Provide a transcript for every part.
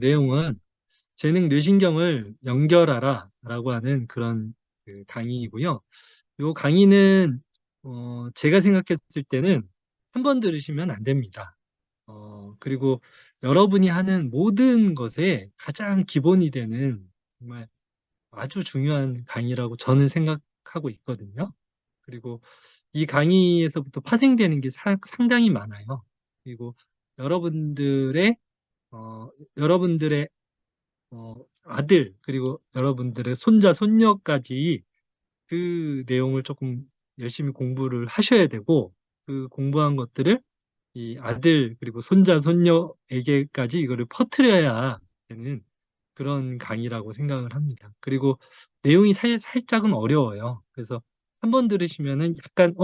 내용은 재능 뇌신경을 연결하라라고 하는 그런 그 강의이고요. 요 강의는 제가 생각했을 때는 한 번 들으시면 안 됩니다. 그리고 여러분이 하는 모든 것에 가장 기본이 되는 정말 아주 중요한 강의라고 저는 생각하고 있거든요. 그리고 이 강의에서부터 파생되는 게 상당히 많아요. 그리고 여러분들의 여러분들의 아들 그리고 여러분들의 손자 손녀까지 그 내용을 조금 열심히 공부를 하셔야 되고 그 공부한 것들을 이 아들 그리고 손자 손녀에게까지 이거를 퍼뜨려야 되는 그런 강의라고 생각을 합니다. 그리고 내용이 살짝은 어려워요. 그래서 한 번 들으시면은 약간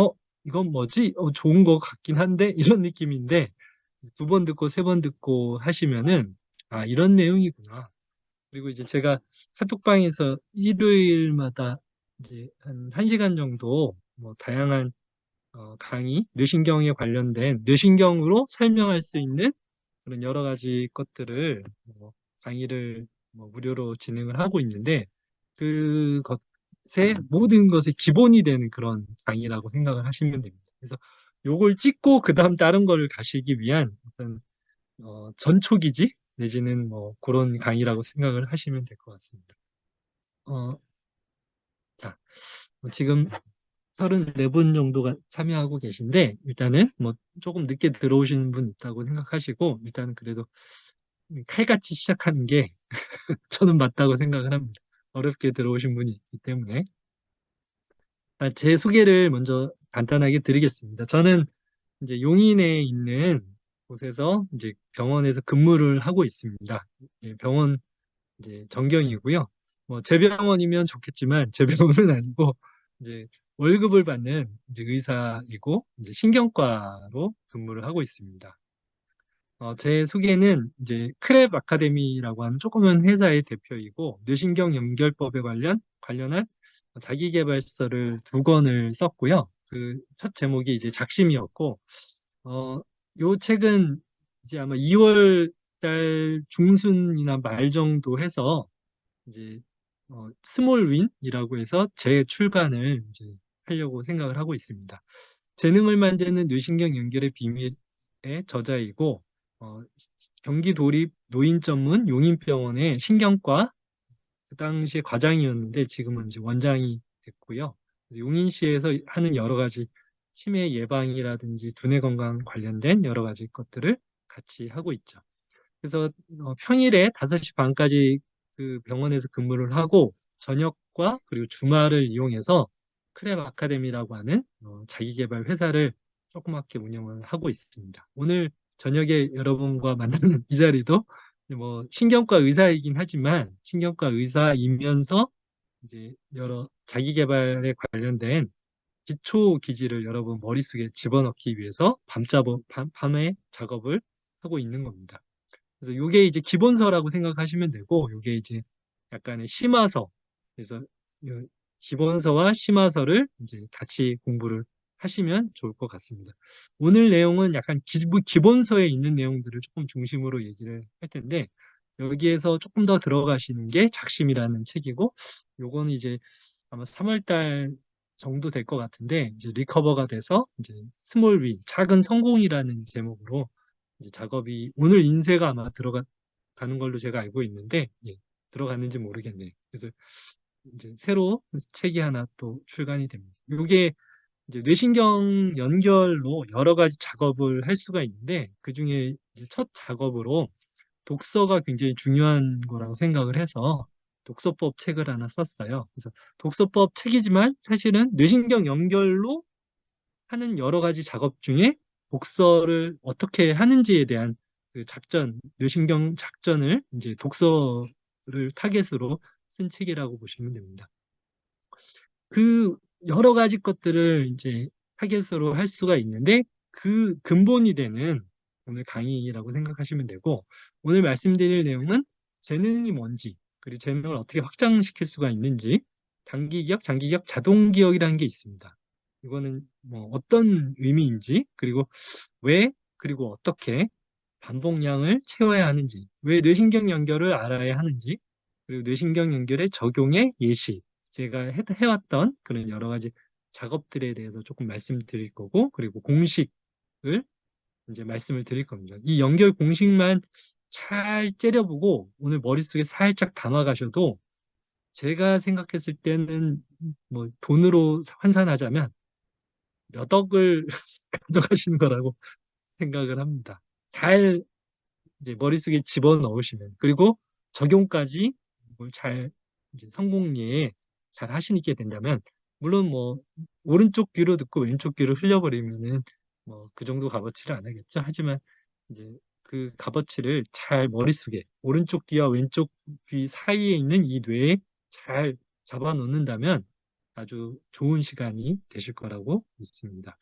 이건 뭐지? 좋은 거 같긴 한데 이런 느낌인데 두 번 듣고 세 번 듣고 하시면은 아 이런 내용이구나. 그리고 이제 제가 카톡방에서 일요일마다 이제 한 1시간 정도 뭐 다양한 강의, 뇌신경에 관련된 뇌신경으로 설명할 수 있는 그런 여러 가지 것들을 강의를 무료로 진행을 하고 있는데 그것의 모든 것의 기본이 되는 그런 강의라고 생각을 하시면 됩니다. 그래서 요걸 찍고 그다음 다른 거를 가시기 위한 어떤 전초기지 내지는 뭐 그런 강의라고 생각을 하시면 될 것 같습니다. 어, 자, 지금 34분 정도가 참여하고 계신데 일단은 뭐 조금 늦게 들어오시는 분 있다고 생각하시고 일단은 그래도 칼같이 시작하는 게 저는 맞다고 생각을 합니다. 어렵게 들어오신 분이 있기 때문에 제 소개를 먼저 간단하게 드리겠습니다. 저는 이제 용인에 있는 곳에서 이제 병원에서 근무를 하고 있습니다. 병원 이제 전경이고요. 뭐 제 병원이면 좋겠지만 제 병원은 아니고 이제 월급을 받는 이제 의사이고 이제 신경과로 근무를 하고 있습니다. 제 소개는 이제 크랩 아카데미라고 하는 조그만 회사의 대표이고 뇌신경 연결법에 관련한 자기계발서를 2권을 썼고요. 그 첫 제목이 이제 작심이었고 어, 요 책은 이제 아마 2월 달 중순이나 말 정도 해서 이제 스몰 윈이라고 해서 재출간을 이제 하려고 생각을 하고 있습니다. 재능을 만드는 뇌신경 연결의 비밀의 저자이고 어, 경기도립 노인 전문 용인병원의 신경과 그 당시에 과장이었는데 지금은 이제 원장이 됐고요. 용인시에서 하는 여러 가지 치매 예방이라든지 두뇌 건강 관련된 여러 가지 것들을 같이 하고 있죠. 그래서 평일에 5시 반까지 그 병원에서 근무를 하고 저녁과 그리고 주말을 이용해서 크랩 아카데미라고 하는 자기계발 회사를 조그맣게 운영을 하고 있습니다. 오늘 저녁에 여러분과 만나는 이 자리도 뭐 신경과 의사이긴 하지만 신경과 의사이면서 이제 여러 자기계발에 관련된 기초 기지를 여러분 머릿속에 집어넣기 위해서 밤에 작업을 하고 있는 겁니다. 그래서 이게 이제 기본서라고 생각하시면 되고, 이게 이제 약간의 심화서. 그래서 이 기본서와 심화서를 이제 같이 공부를 하시면 좋을 것 같습니다. 오늘 내용은 약간 기본서에 있는 내용들을 조금 중심으로 얘기를 할 텐데, 여기에서 조금 더 들어가시는 게 작심이라는 책이고, 요거는 이제 아마 3월 달 정도 될 것 같은데, 이제 리커버가 돼서 이제 스몰 윈, 작은 성공이라는 제목으로 이제 작업이 오늘 인쇄가 아마 들어가는 걸로 제가 알고 있는데 예, 들어갔는지 모르겠네요. 그래서 이제 새로 책이 하나 또 출간이 됩니다. 이게 이제 뇌신경 연결로 여러 가지 작업을 할 수가 있는데 그 중에 이제 첫 작업으로 독서가 굉장히 중요한 거라고 생각을 해서 독서법 책을 하나 썼어요. 그래서 독서법 책이지만 사실은 뇌신경 연결로 하는 여러 가지 작업 중에 독서를 어떻게 하는지에 대한 그 뇌신경 작전을 이제 독서를 타겟으로 쓴 책이라고 보시면 됩니다. 그 여러 가지 것들을 이제 타겟으로 할 수가 있는데 그 근본이 되는 오늘 강의라고 생각하시면 되고 오늘 말씀드릴 내용은 재능이 뭔지 그리고 재능을 어떻게 확장시킬 수가 있는지 단기 기억, 장기 기억, 자동 기억이라는 게 있습니다. 이거는 뭐 어떤 의미인지 그리고 왜 그리고 어떻게 반복량을 채워야 하는지 왜 뇌신경 연결을 알아야 하는지, 그리고 뇌신경 연결의 적용의 예시, 제가 해왔던 그런 여러 가지 작업들에 대해서 조금 말씀드릴 거고, 그리고 공식을 이제 말씀을 드릴 겁니다. 이 연결 공식만 잘 째려보고 오늘 머릿속에 살짝 담아가셔도 제가 생각했을 때는 뭐 돈으로 환산하자면 몇 억을 가져가시는 거라고 생각을 합니다. 잘 이제 머릿속에 집어넣으시면, 그리고 적용까지 이걸 잘 이제 성공리에 잘 하시게 된다면, 물론 뭐 오른쪽 귀로 듣고 왼쪽 귀로 흘려버리면은 뭐 그 정도 값어치를 안 하겠죠. 하지만 이제 그 값어치를 잘 머릿속에 오른쪽 귀와 왼쪽 귀 사이에 있는 이 뇌에 잘 잡아 놓는다면 아주 좋은 시간이 되실 거라고 믿습니다.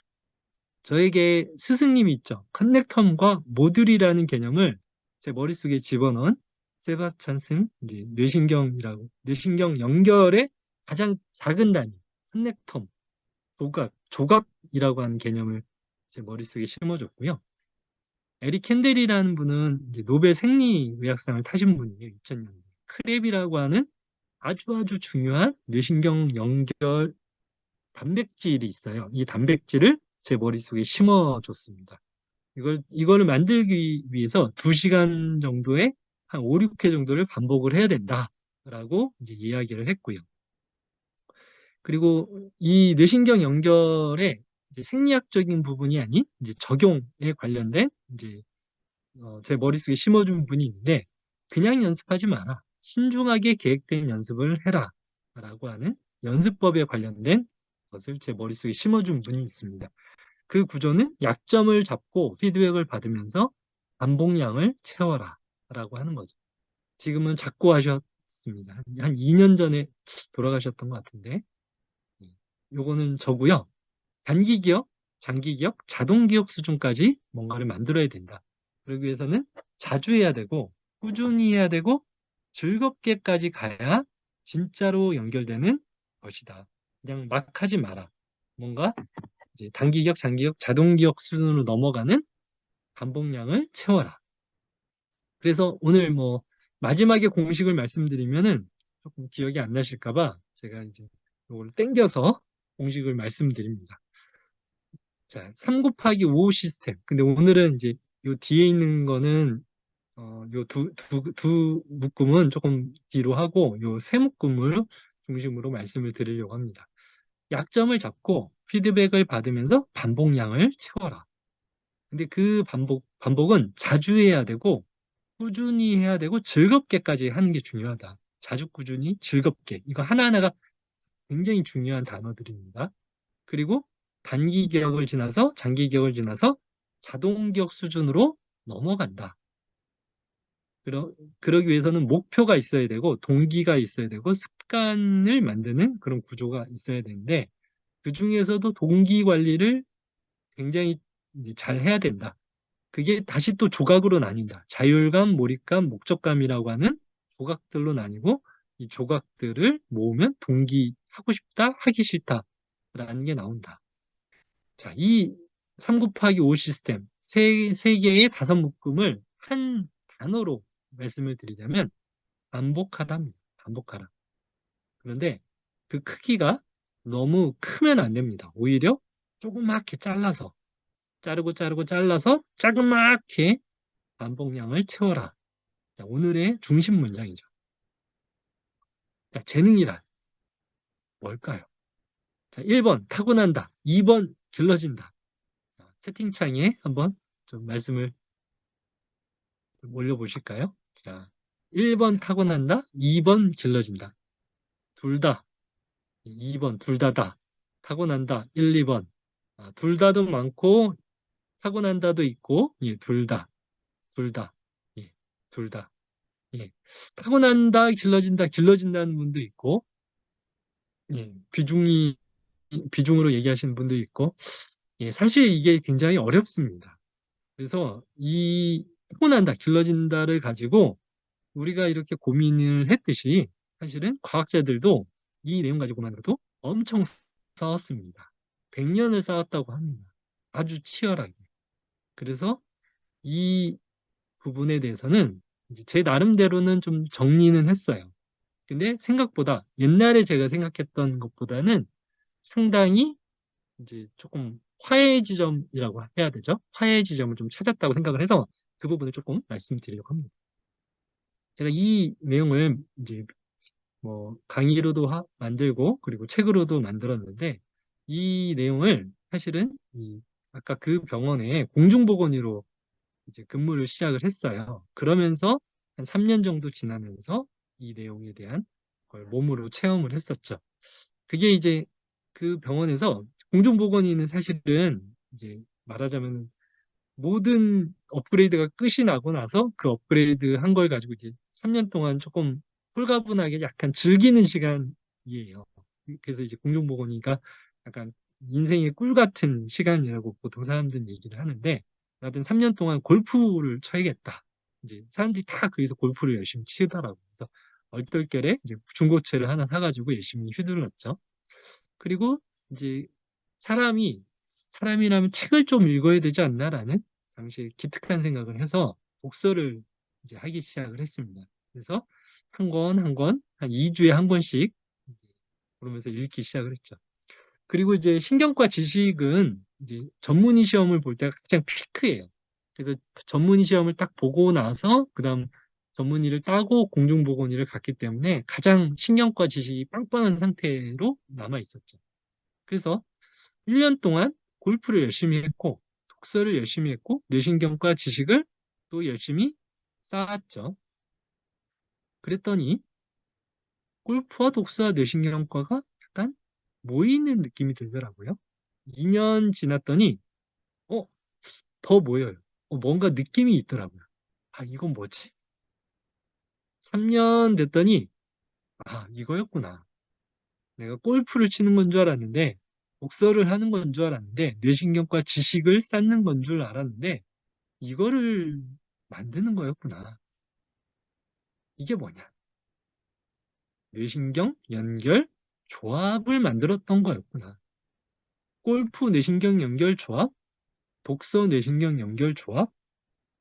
저에게 스승님이 있죠. 커넥텀과 모듈이라는 개념을 제 머릿속에 집어넣은 세바스찬슨 이제 뇌신경 연결의 가장 작은 단위, 커넥텀, 조각이라고 하는 개념을 제 머릿속에 심어줬고요. 에릭 캔델이라는 분은 이제 노벨 생리의학상을 타신 분이에요. 2000년대. 크랩이라고 하는 아주 중요한 뇌신경 연결 단백질이 있어요. 이 단백질을 제 머릿속에 심어줬습니다. 이거를 만들기 위해서 2시간 정도의 한 5, 6회 정도를 반복을 해야 된다라고 이제 이야기를 했고요. 그리고 이 뇌신경 연결의 이제 생리학적인 부분이 아닌 이제 적용에 관련된 이제 제 머릿속에 심어준 분이 있는데, 그냥 연습하지 마라. 신중하게 계획된 연습을 해라. 라고 하는 연습법에 관련된 것을 제 머릿속에 심어준 분이 있습니다. 그 구조는 약점을 잡고 피드백을 받으면서 반복량을 채워라. 라고 하는 거죠. 지금은 작고 하셨습니다. 한 2년 전에 돌아가셨던 것 같은데, 요거는 저고요. 단기 기억, 장기 기억, 자동 기억 수준까지 뭔가를 만들어야 된다. 그러기 위해서는 자주 해야 되고, 꾸준히 해야 되고, 즐겁게까지 가야 진짜로 연결되는 것이다. 그냥 막 하지 마라. 뭔가 이제 단기 기억, 장기 기억, 자동 기억 수준으로 넘어가는 반복량을 채워라. 그래서 오늘 뭐 마지막에 공식을 말씀드리면은 조금 기억이 안 나실까 봐 제가 이제 이걸 땡겨서 공식을 말씀드립니다. 자, 3 곱하기 5 시스템. 근데 오늘은 이제 요 뒤에 있는 거는 요 두 묶음은 조금 뒤로 하고 요 세 묶음을 중심으로 말씀을 드리려고 합니다. 약점을 잡고 피드백을 받으면서 반복량을 채워라. 근데 그 반복은 자주 해야 되고 꾸준히 해야 되고 즐겁게까지 하는 게 중요하다. 자주 꾸준히 즐겁게. 이거 하나하나가 굉장히 중요한 단어들입니다. 그리고 단기 기억을 지나서 장기 기억을 지나서 자동 기억 수준으로 넘어간다. 그러기 위해서는 목표가 있어야 되고 동기가 있어야 되고 습관을 만드는 그런 구조가 있어야 되는데, 그 중에서도 동기 관리를 굉장히 이제 잘 해야 된다. 그게 다시 또 조각으로 나뉜다. 자율감, 몰입감, 목적감이라고 하는 조각들로 나뉘고, 이 조각들을 모으면 동기, 하고 싶다, 하기 싫다라는 게 나온다. 자, 이 3 곱하기 5 시스템, 세 개의 다섯 묶음을 한 단어로 말씀을 드리자면 반복하라입니다. 반복하라. 그런데 그 크기가 너무 크면 안 됩니다. 오히려 조그맣게 잘라서 자르고 잘라서 자그맣게 반복량을 채워라. 자, 오늘의 중심 문장이죠. 자, 재능이란 뭘까요? 자, 1번 타고난다. 2번 길러진다. 자, 채팅창에 한번 좀 말씀을 올려보실까요? 자, 1번 타고난다. 2번 길러진다. 둘 다. 2번 둘 다다. 타고난다. 1, 2번. 아, 둘 다도 많고 타고난다도 있고, 예, 둘 다. 둘 다. 예, 둘 다. 예. 타고난다, 길러진다는 분도 있고, 예, 비중으로 얘기하시는 분도 있고, 예, 사실 이게 굉장히 어렵습니다. 그래서 이 타고난다, 길러진다를 가지고 우리가 이렇게 고민을 했듯이 사실은 과학자들도 이 내용 가지고만으로도 엄청 싸웠습니다. 100년을 싸웠다고 합니다. 아주 치열하게. 그래서 이 부분에 대해서는 이제 제 나름대로는 좀 정리는 했어요. 근데 생각보다 옛날에 제가 생각했던 것보다는 상당히 이제 조금 화해의 지점이라고 해야 되죠. 화해의 지점을 좀 찾았다고 생각을 해서 그 부분을 조금 말씀드리려고 합니다. 제가 이 내용을 이제 뭐 강의로도 만들고 그리고 책으로도 만들었는데 이 내용을 사실은 아까 그 병원에 공중보건의로 이제 근무를 시작을 했어요. 그러면서 한 3년 정도 지나면서 이 내용에 대한 걸 몸으로 체험을 했었죠. 그게 이제 그 병원에서 공중보건의는 사실은 이제 말하자면 모든 업그레이드가 끝이 나고 나서 그 업그레이드 한 걸 가지고 이제 3년 동안 조금 홀가분하게 약간 즐기는 시간이에요. 그래서 이제 공중보건의가 약간 인생의 꿀 같은 시간이라고 보통 사람들은 얘기를 하는데, 하여튼 3년 동안 골프를 쳐야겠다. 이제 사람들이 다 거기서 골프를 열심히 치더라고요. 그래서 얼떨결에 이제 중고차를 하나 사가지고 열심히 휘둘렀죠. 그리고 이제 사람이 사람이라면 책을 좀 읽어야 되지 않나라는 당시에 기특한 생각을 해서 독서를 이제 하기 시작을 했습니다. 그래서 한 권 한 권, 한 2주에 한 권씩 그러면서 읽기 시작을 했죠. 그리고 이제 신경과 지식은 이제 전문의 시험을 볼 때가 가장 피크예요. 그래서 전문의 시험을 딱 보고 나서 그다음 전문의를 따고 공중보건의를 갔기 때문에 가장 신경과 지식이 빵빵한 상태로 남아 있었죠. 그래서 1년 동안 골프를 열심히 했고, 독서를 열심히 했고, 뇌신경과 지식을 또 열심히 쌓았죠. 그랬더니 골프와 독서와 뇌신경과가 약간 모이는 느낌이 들더라고요. 2년 지났더니 어, 더 모여요. 뭔가 느낌이 있더라고요. 아, 이건 뭐지? 3년 됐더니 아, 이거였구나. 내가 골프를 치는 건 줄 알았는데 독서를 하는 건 줄 알았는데 뇌신경과 지식을 쌓는 건 줄 알았는데 이거를 만드는 거였구나. 이게 뭐냐? 뇌신경 연결 조합을 만들었던 거였구나. 골프 뇌신경 연결 조합, 독서 뇌신경 연결 조합,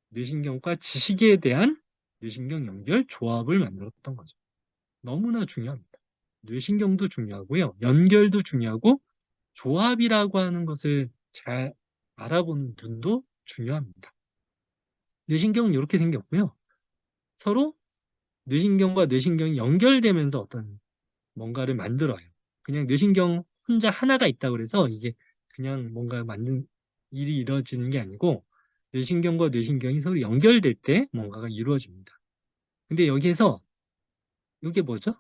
뇌신경과 지식에 대한 뇌신경 연결 조합을 만들었던 거죠. 너무나 중요합니다. 뇌신경도 중요하고요. 연결도 중요하고 조합이라고 하는 것을 잘 알아보는 눈도 중요합니다. 뇌신경은 이렇게 생겼고요. 서로 뇌신경과 뇌신경이 연결되면서 어떤 뭔가를 만들어요. 그냥 뇌신경 혼자 하나가 있다 그래서 이게 그냥 뭔가 만든 일이 이루어지는 게 아니고 뇌신경과 뇌신경이 서로 연결될 때 뭔가가 이루어집니다. 근데 여기에서 이게 뭐죠?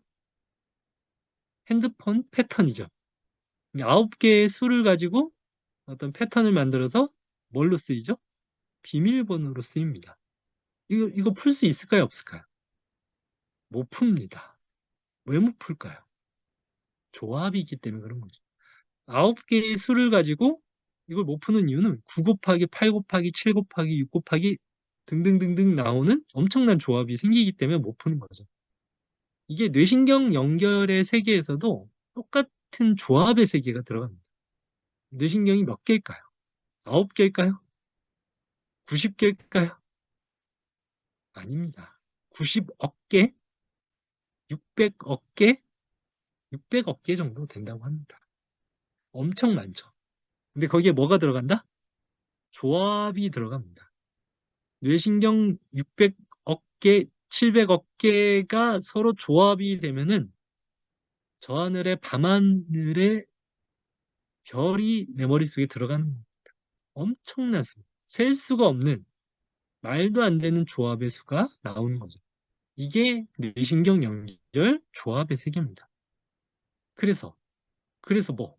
핸드폰 패턴이죠. 9개의 수를 가지고 어떤 패턴을 만들어서 뭘로 쓰이죠? 비밀번호로 쓰입니다. 이거 풀 수 있을까요? 없을까요? 못 풉니다. 왜 못 풀까요? 조합이기 때문에 그런 거죠. 9개의 수를 가지고 이걸 못 푸는 이유는 9 곱하기 8 곱하기 7 곱하기 6 곱하기 등등등등 나오는 엄청난 조합이 생기기 때문에 못 푸는 거죠. 이게 뇌신경 연결의 세계에서도 똑같은 조합의 세계가 들어갑니다. 뇌신경이 몇 개일까요? 9개일까요? 90개일까요? 아닙니다. 90억 개? 600억 개? 600억 개 정도 된다고 합니다. 엄청 많죠. 근데 거기에 뭐가 들어간다? 조합이 들어갑니다. 뇌신경 600억 개, 700억 개가 서로 조합이 되면은 저 하늘의 밤하늘의 별이 내 머릿속에 들어가는 겁니다. 엄청난 수. 셀 수가 없는 말도 안 되는 조합의 수가 나오는 거죠. 이게 뇌신경 연결 조합의 세계입니다. 그래서 뭐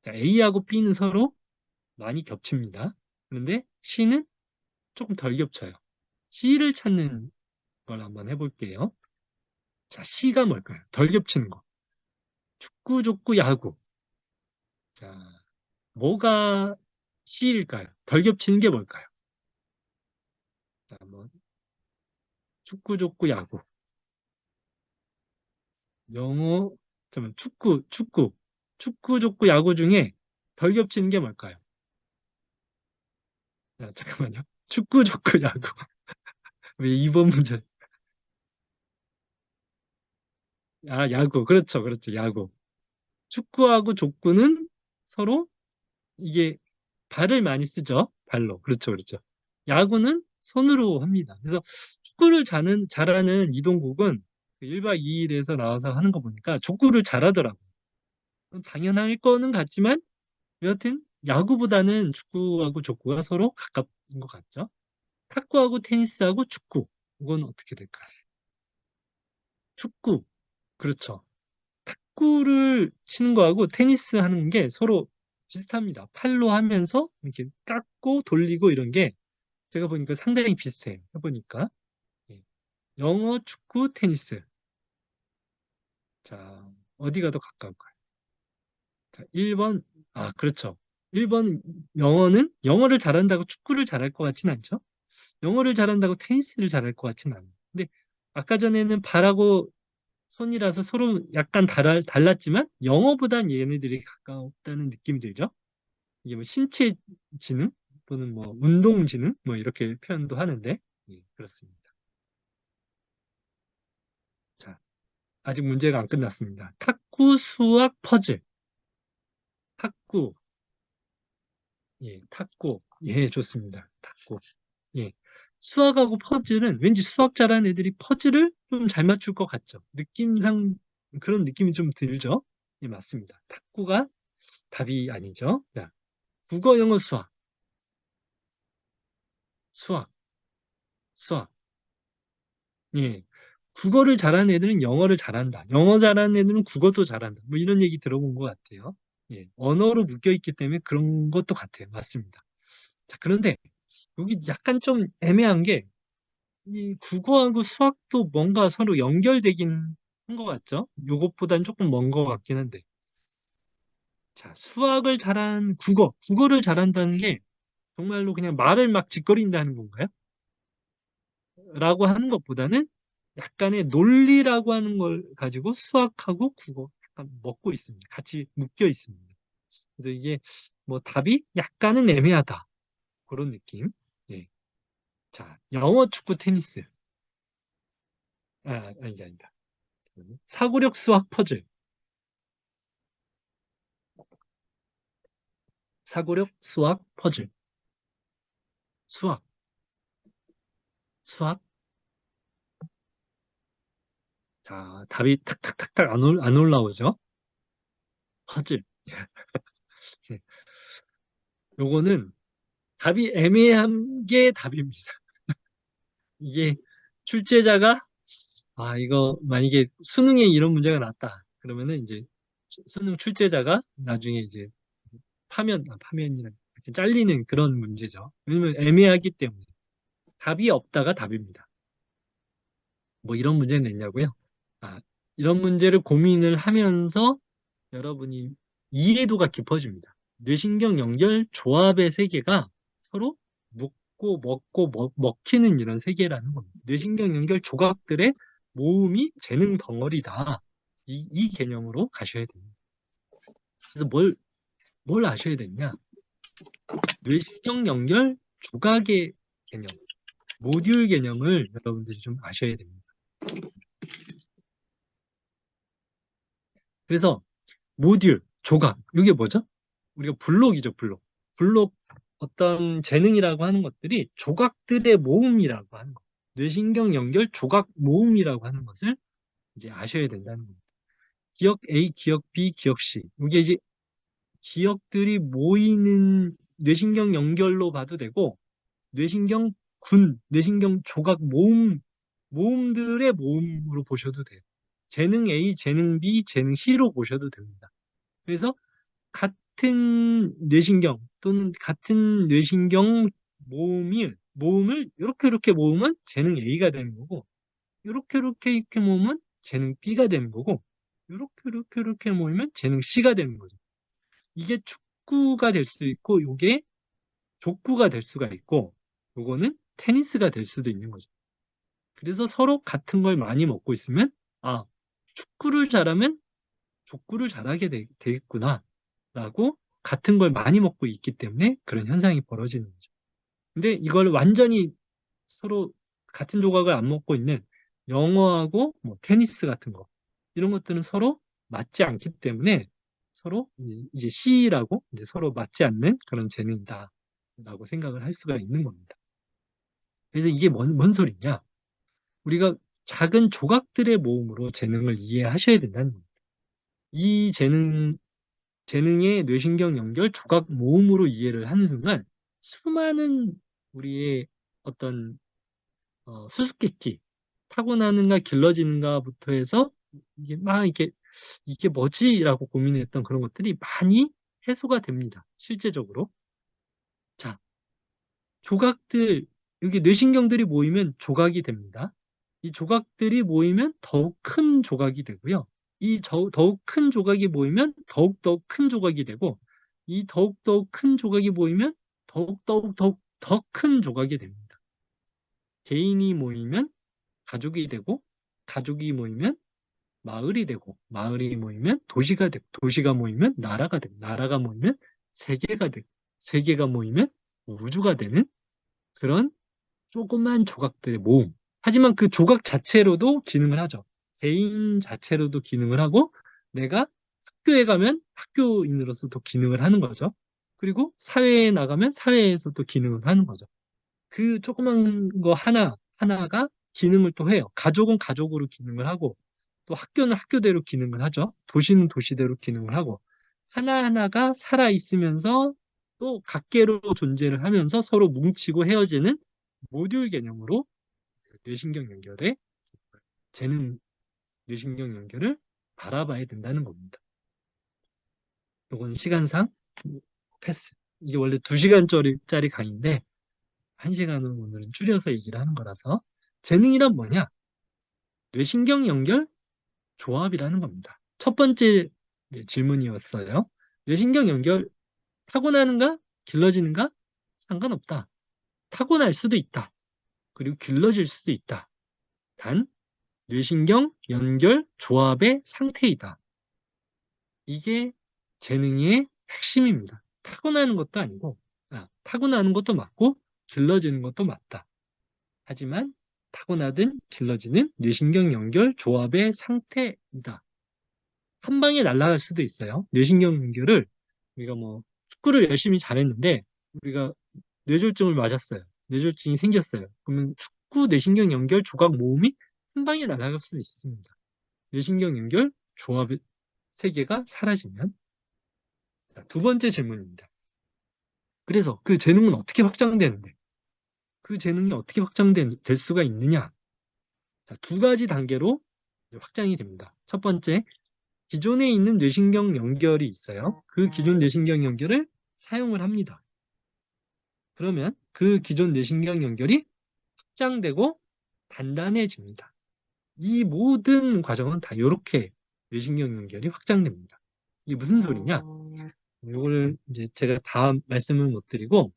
자, A하고 B는 서로 많이 겹칩니다. 그런데 C는 조금 덜 겹쳐요. C를 찾는 걸 한번 해볼게요. 자, C가 뭘까요? 덜 겹치는 거. 축구, 족구, 야구. 자, 뭐가 C일까요? 덜 겹치는 게 뭘까요? 자, 뭐 축구, 족구, 야구. 영어, 잠깐만, 축구, 족구, 야구 중에 덜 겹치는 게 뭘까요? 자, 잠깐만요. 축구, 족구, 야구. 왜 2번 문제? 아, 야구. 그렇죠. 그렇죠. 야구. 축구하고 족구는 서로 이게 발을 많이 쓰죠. 발로. 그렇죠. 그렇죠. 야구는 손으로 합니다. 그래서 축구를 잘하는 이동국은 1박 2일에서 나와서 하는 거 보니까 족구를 잘하더라고요. 당연할 거는 같지만 여하튼 야구보다는 축구하고 족구가 서로 가까운 것 같죠. 탁구하고 테니스하고 축구. 이건 어떻게 될까요? 축구. 그렇죠. 탁구를 치는 거하고 테니스 하는 게 서로 비슷합니다. 팔로 하면서 이렇게 깎고 돌리고 이런 게 제가 보니까 상당히 비슷해요. 해보니까. 예. 영어, 축구, 테니스. 자, 어디가 더 가까울까요? 자, 1번, 아, 그렇죠. 1번 영어는 영어를 잘한다고 축구를 잘할 것 같진 않죠? 영어를 잘한다고 테니스를 잘할 것 같진 않아요. 근데 아까 전에는 발하고 손이라서 서로 약간 달랐지만 영어보단 얘네들이 가까웠다는 느낌이 들죠? 이게 뭐 신체 지능 또는 뭐 운동 지능 뭐 이렇게 표현도 하는데 예, 그렇습니다. 자, 아직 문제가 안 끝났습니다. 탁구, 수학, 퍼즐. 탁구, 예, 탁구, 예, 좋습니다. 탁구, 예. 수학하고 퍼즐은 왠지 수학 잘하는 애들이 퍼즐을 좀 잘 맞출 것 같죠. 느낌상 그런 느낌이 좀 들죠. 예, 맞습니다. 탁구가 답이 아니죠. 자, 국어, 영어, 수학, 수학, 수학. 예. 국어를 잘하는 애들은 영어를 잘한다. 영어 잘하는 애들은 국어도 잘한다. 뭐 이런 얘기 들어본 것 같아요. 예. 언어로 묶여 있기 때문에 그런 것도 같아요. 맞습니다. 자, 그런데 여기 약간 좀 애매한 게 이 국어하고 수학도 뭔가 서로 연결되긴 한 것 같죠? 요것보단 조금 먼 것 같긴 한데. 자, 국어를 잘한다는 게 정말로 그냥 말을 막 짓거린다는 건가요? 라고 하는 것보다는 약간의 논리라고 하는 걸 가지고 수학하고 국어 약간 먹고 있습니다. 같이 묶여 있습니다. 그래서 이게 뭐 답이 약간은 애매하다. 그런 느낌. 예. 자, 영어, 축구, 테니스. 이게 아니다. 사고력, 수학, 퍼즐. 사고력, 수학, 퍼즐. 수학, 수학. 자, 답이 탁탁탁탁 안 올라오죠? 퍼즐. 예. 요거는 답이 애매한 게 답입니다. 이게 출제자가 이거 만약에 수능에 이런 문제가 났다. 그러면은 이제 수능 출제자가 나중에 이제 파면이나 이렇게 잘리는 그런 문제죠. 왜냐면 애매하기 때문에 답이 없다가 답입니다. 뭐 이런 문제는 냈냐고요? 아, 이런 문제를 고민을 하면서 여러분이 이해도가 깊어집니다. 뇌신경 연결 조합의 세계가 서로 묶고 먹고 먹히는 이런 세계라는 겁니다. 뇌신경 연결 조각들의 모음이 재능 덩어리다. 이 개념으로 가셔야 됩니다. 그래서 뭘 아셔야 되냐? 뇌신경 연결 조각의 개념, 모듈 개념을 여러분들이 좀 아셔야 됩니다. 그래서 모듈, 조각, 이게 뭐죠? 우리가 블록이죠, 블록. 블록 어떤 재능이라고 하는 것들이 조각들의 모음이라고 하는 것. 뇌신경 연결 조각 모음이라고 하는 것을 이제 아셔야 된다는 겁니다. 기억 A, 기억 B, 기억 C. 이게 이제 기억들이 모이는 뇌신경 연결로 봐도 되고, 뇌신경 조각 모음들의 모음으로 보셔도 돼요. 재능 A, 재능 B, 재능 C로 보셔도 됩니다. 그래서 같은 뇌신경 또는 같은 뇌신경 모음을 이렇게 모으면 재능 A가 되는 거고, 이렇게 모으면 재능 B가 되는 거고, 이렇게 모이면 재능 C가 되는 거죠. 이게 축구가 될 수 있고, 이게 족구가 될 수가 있고, 요거는 테니스가 될 수도 있는 거죠. 그래서 서로 같은 걸 많이 먹고 있으면, 아, 축구를 잘하면 족구를 잘하게 되겠구나. 라고 같은 걸 많이 먹고 있기 때문에 그런 현상이 벌어지는 거죠. 근데 이걸 완전히 서로 같은 조각을 안 먹고 있는 영어하고 뭐 테니스 같은 거. 이런 것들은 서로 맞지 않기 때문에 서로 이제 C라고 이제 서로 맞지 않는 그런 재능이다라고 생각을 할 수가 있는 겁니다. 그래서 이게 뭔 소리냐? 우리가 작은 조각들의 모음으로 재능을 이해하셔야 된다는 겁니다. 이 재능의 뇌신경 연결 조각 모음으로 이해를 하는 순간 수많은 우리의 어떤 수수께끼, 타고나는가 길러지는가부터 해서 이게 막 이게 뭐지라고 고민했던 그런 것들이 많이 해소가 됩니다. 실제적으로. 자, 조각들, 여기 뇌신경들이 모이면 조각이 됩니다. 이 조각들이 모이면 더욱 큰 조각이 되고요. 더욱 큰 조각이 모이면 더욱 큰 조각이 되고, 이 더욱 큰 조각이 모이면 더욱 더 큰 조각이 됩니다. 개인이 모이면 가족이 되고, 가족이 모이면 마을이 되고, 마을이 모이면 도시가 되고, 도시가 모이면 나라가 되고, 나라가 모이면 세계가 되고, 세계가 모이면 우주가 되는 그런 조그만 조각들의 모음. 하지만 그 조각 자체로도 기능을 하죠. 개인 자체로도 기능을 하고, 내가 학교에 가면 학교인으로서 또 기능을 하는 거죠. 그리고 사회에 나가면 사회에서 또 기능을 하는 거죠. 그 조그만 거 하나가 기능을 또 해요. 가족은 가족으로 기능을 하고, 또 학교는 학교대로 기능을 하죠. 도시는 도시대로 기능을 하고, 하나하나가 살아있으면서 또 각계로 존재를 하면서 서로 뭉치고 헤어지는 모듈 개념으로 뇌신경 연결의 재능 뇌신경 연결을 바라봐야 된다는 겁니다. 이건 시간상 패스. 이게 원래 2시간짜리 강의인데 1시간은 오늘은 줄여서 얘기를 하는 거라서 재능이란 뭐냐? 뇌신경 연결 조합이라는 겁니다. 첫 번째 질문이었어요. 뇌신경 연결 타고나는가? 길러지는가? 상관없다. 타고날 수도 있다. 그리고 길러질 수도 있다. 단 뇌신경 연결 조합의 상태이다. 이게 재능의 핵심입니다. 타고나는 것도 아니고, 타고나는 것도 맞고, 길러지는 것도 맞다. 하지만 타고나든 길러지는 뇌신경 연결 조합의 상태이다. 한 방에 날아갈 수도 있어요. 뇌신경 연결을 우리가 뭐 축구를 열심히 잘했는데 우리가 뇌졸중을 맞았어요. 뇌졸중이 생겼어요. 그러면 축구 뇌신경 연결 조각 모음이 한 방에 날아갈 수도 있습니다. 뇌신경 연결 조합의 세계가 사라지면. 자, 두 번째 질문입니다. 그래서 그 재능은 어떻게 확장되는데? 그 재능이 어떻게 확장될 수가 있느냐? 자, 두 가지 단계로 확장이 됩니다. 첫 번째, 기존에 있는 뇌신경 연결이 있어요. 그 기존 뇌신경 연결을 사용을 합니다. 그러면 그 기존 뇌신경 연결이 확장되고 단단해집니다. 이 모든 과정은 다 이렇게 뇌신경 연결이 확장됩니다. 이게 무슨 소리냐? 이거를 이제 제가 다 말씀을 못 드리고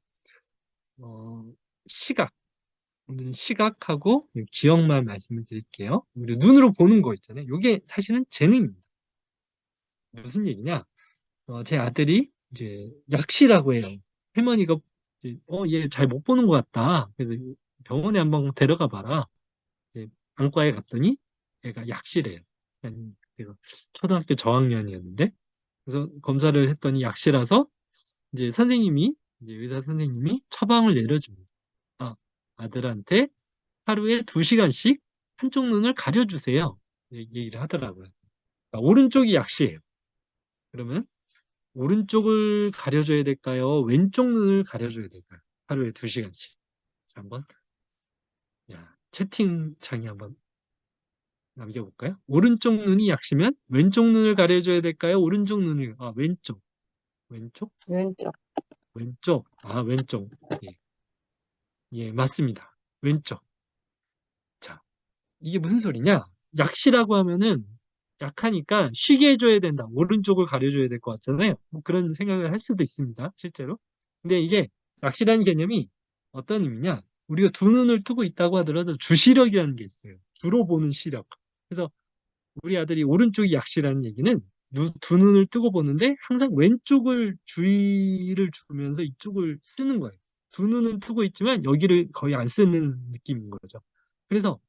어, 시각, 오늘은 시각하고 기억만 말씀을 드릴게요. 우리 눈으로 보는 거 있잖아요. 이게 사실은 재능입니다. 무슨 얘기냐? 제 아들이 이제 약시라고 해요. 할머니가 얘 잘 못 보는 것 같다. 그래서 병원에 한번 데려가 봐라. 이제 안과에 갔더니 얘가 약시래요. 그래서 초등학교 저학년이었는데 그래서 검사를 했더니 약시라서 이제 이제 의사 선생님이 처방을 내려줍니다. 아들한테 하루에 2시간씩 한쪽 눈을 가려주세요. 얘기를 하더라고요. 그러니까 오른쪽이 약시예요. 그러면 오른쪽을 가려줘야 될까요? 왼쪽 눈을 가려줘야 될까요? 하루에 2시간씩. 한번 채팅창에 한번 남겨볼까요? 오른쪽 눈이 약시면 왼쪽 눈을 가려줘야 될까요? 오른쪽 눈을 왼쪽 왼쪽 왼쪽. 왼쪽 왼쪽 예, 예 맞습니다. 왼쪽. 자, 이게 무슨 소리냐? 약시라고 하면은 약하니까 쉬게 해줘야 된다. 오른쪽을 가려줘야 될 것 같잖아요. 뭐 그런 생각을 할 수도 있습니다. 실제로. 근데 이게 약시라는 개념이 어떤 의미냐? 우리가 두 눈을 뜨고 있다고 하더라도 주시력이라는 게 있어요. 주로 보는 시력. 그래서 우리 아들이 오른쪽이 약시라는 얘기는 두 눈을 뜨고 보는데 항상 왼쪽을 주의를 주면서 이쪽을 쓰는 거예요. 두 눈은 뜨고 있지만 여기를 거의 안 쓰는 느낌인 거죠. 그래서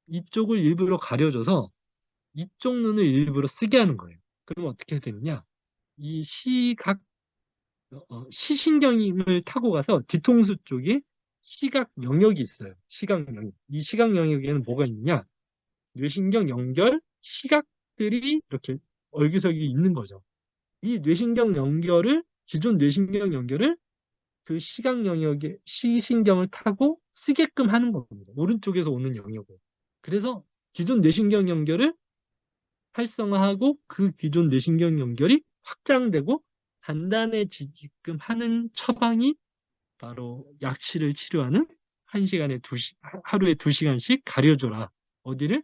이쪽을 일부러 가려줘서 이쪽 눈을 일부러 쓰게 하는 거예요. 그러면 어떻게 되느냐? 이 시신경을 타고 가서 뒤통수 쪽에 시각 영역이 있어요. 시각 영역. 이 시각 영역에는 뭐가 있느냐? 뇌신경 연결 시각들이 이렇게 얼기설기 있는 거죠. 이 뇌신경 연결을 기존 뇌신경 연결을 그 시각 영역의 시신경을 타고 쓰게끔 하는 겁니다. 오른쪽에서 오는 영역을. 그래서 기존 뇌신경 연결을 활성화하고 그 기존 뇌신경 연결이 확장되고 단단해지게끔 하는 처방이 바로 약실을 치료하는 하루에 2시간씩 가려줘라. 어디를?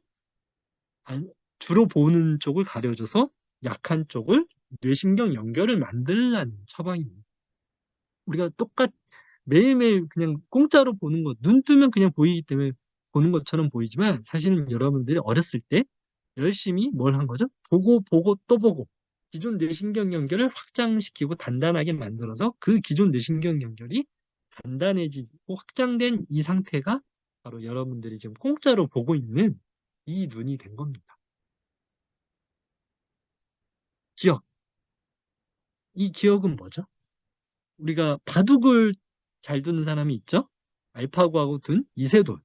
주로 보는 쪽을 가려줘서 약한 쪽을 뇌신경 연결을 만들라는 처방입니다. 우리가 매일매일 그냥 공짜로 보는 것, 눈 뜨면 그냥 보이기 때문에 보는 것처럼 보이지만 사실은 여러분들이 어렸을 때 열심히 뭘 한 거죠? 보고 보고 또 보고 기존 뇌신경 연결을 확장시키고 단단하게 만들어서 그 기존 뇌신경 연결이 단단해지고 확장된 이 상태가 바로 여러분들이 지금 공짜로 보고 있는 이 눈이 된 겁니다. 기억. 이 기억은 뭐죠? 우리가 바둑을 잘 두는 사람이 있죠? 알파고하고 둔 이세돌.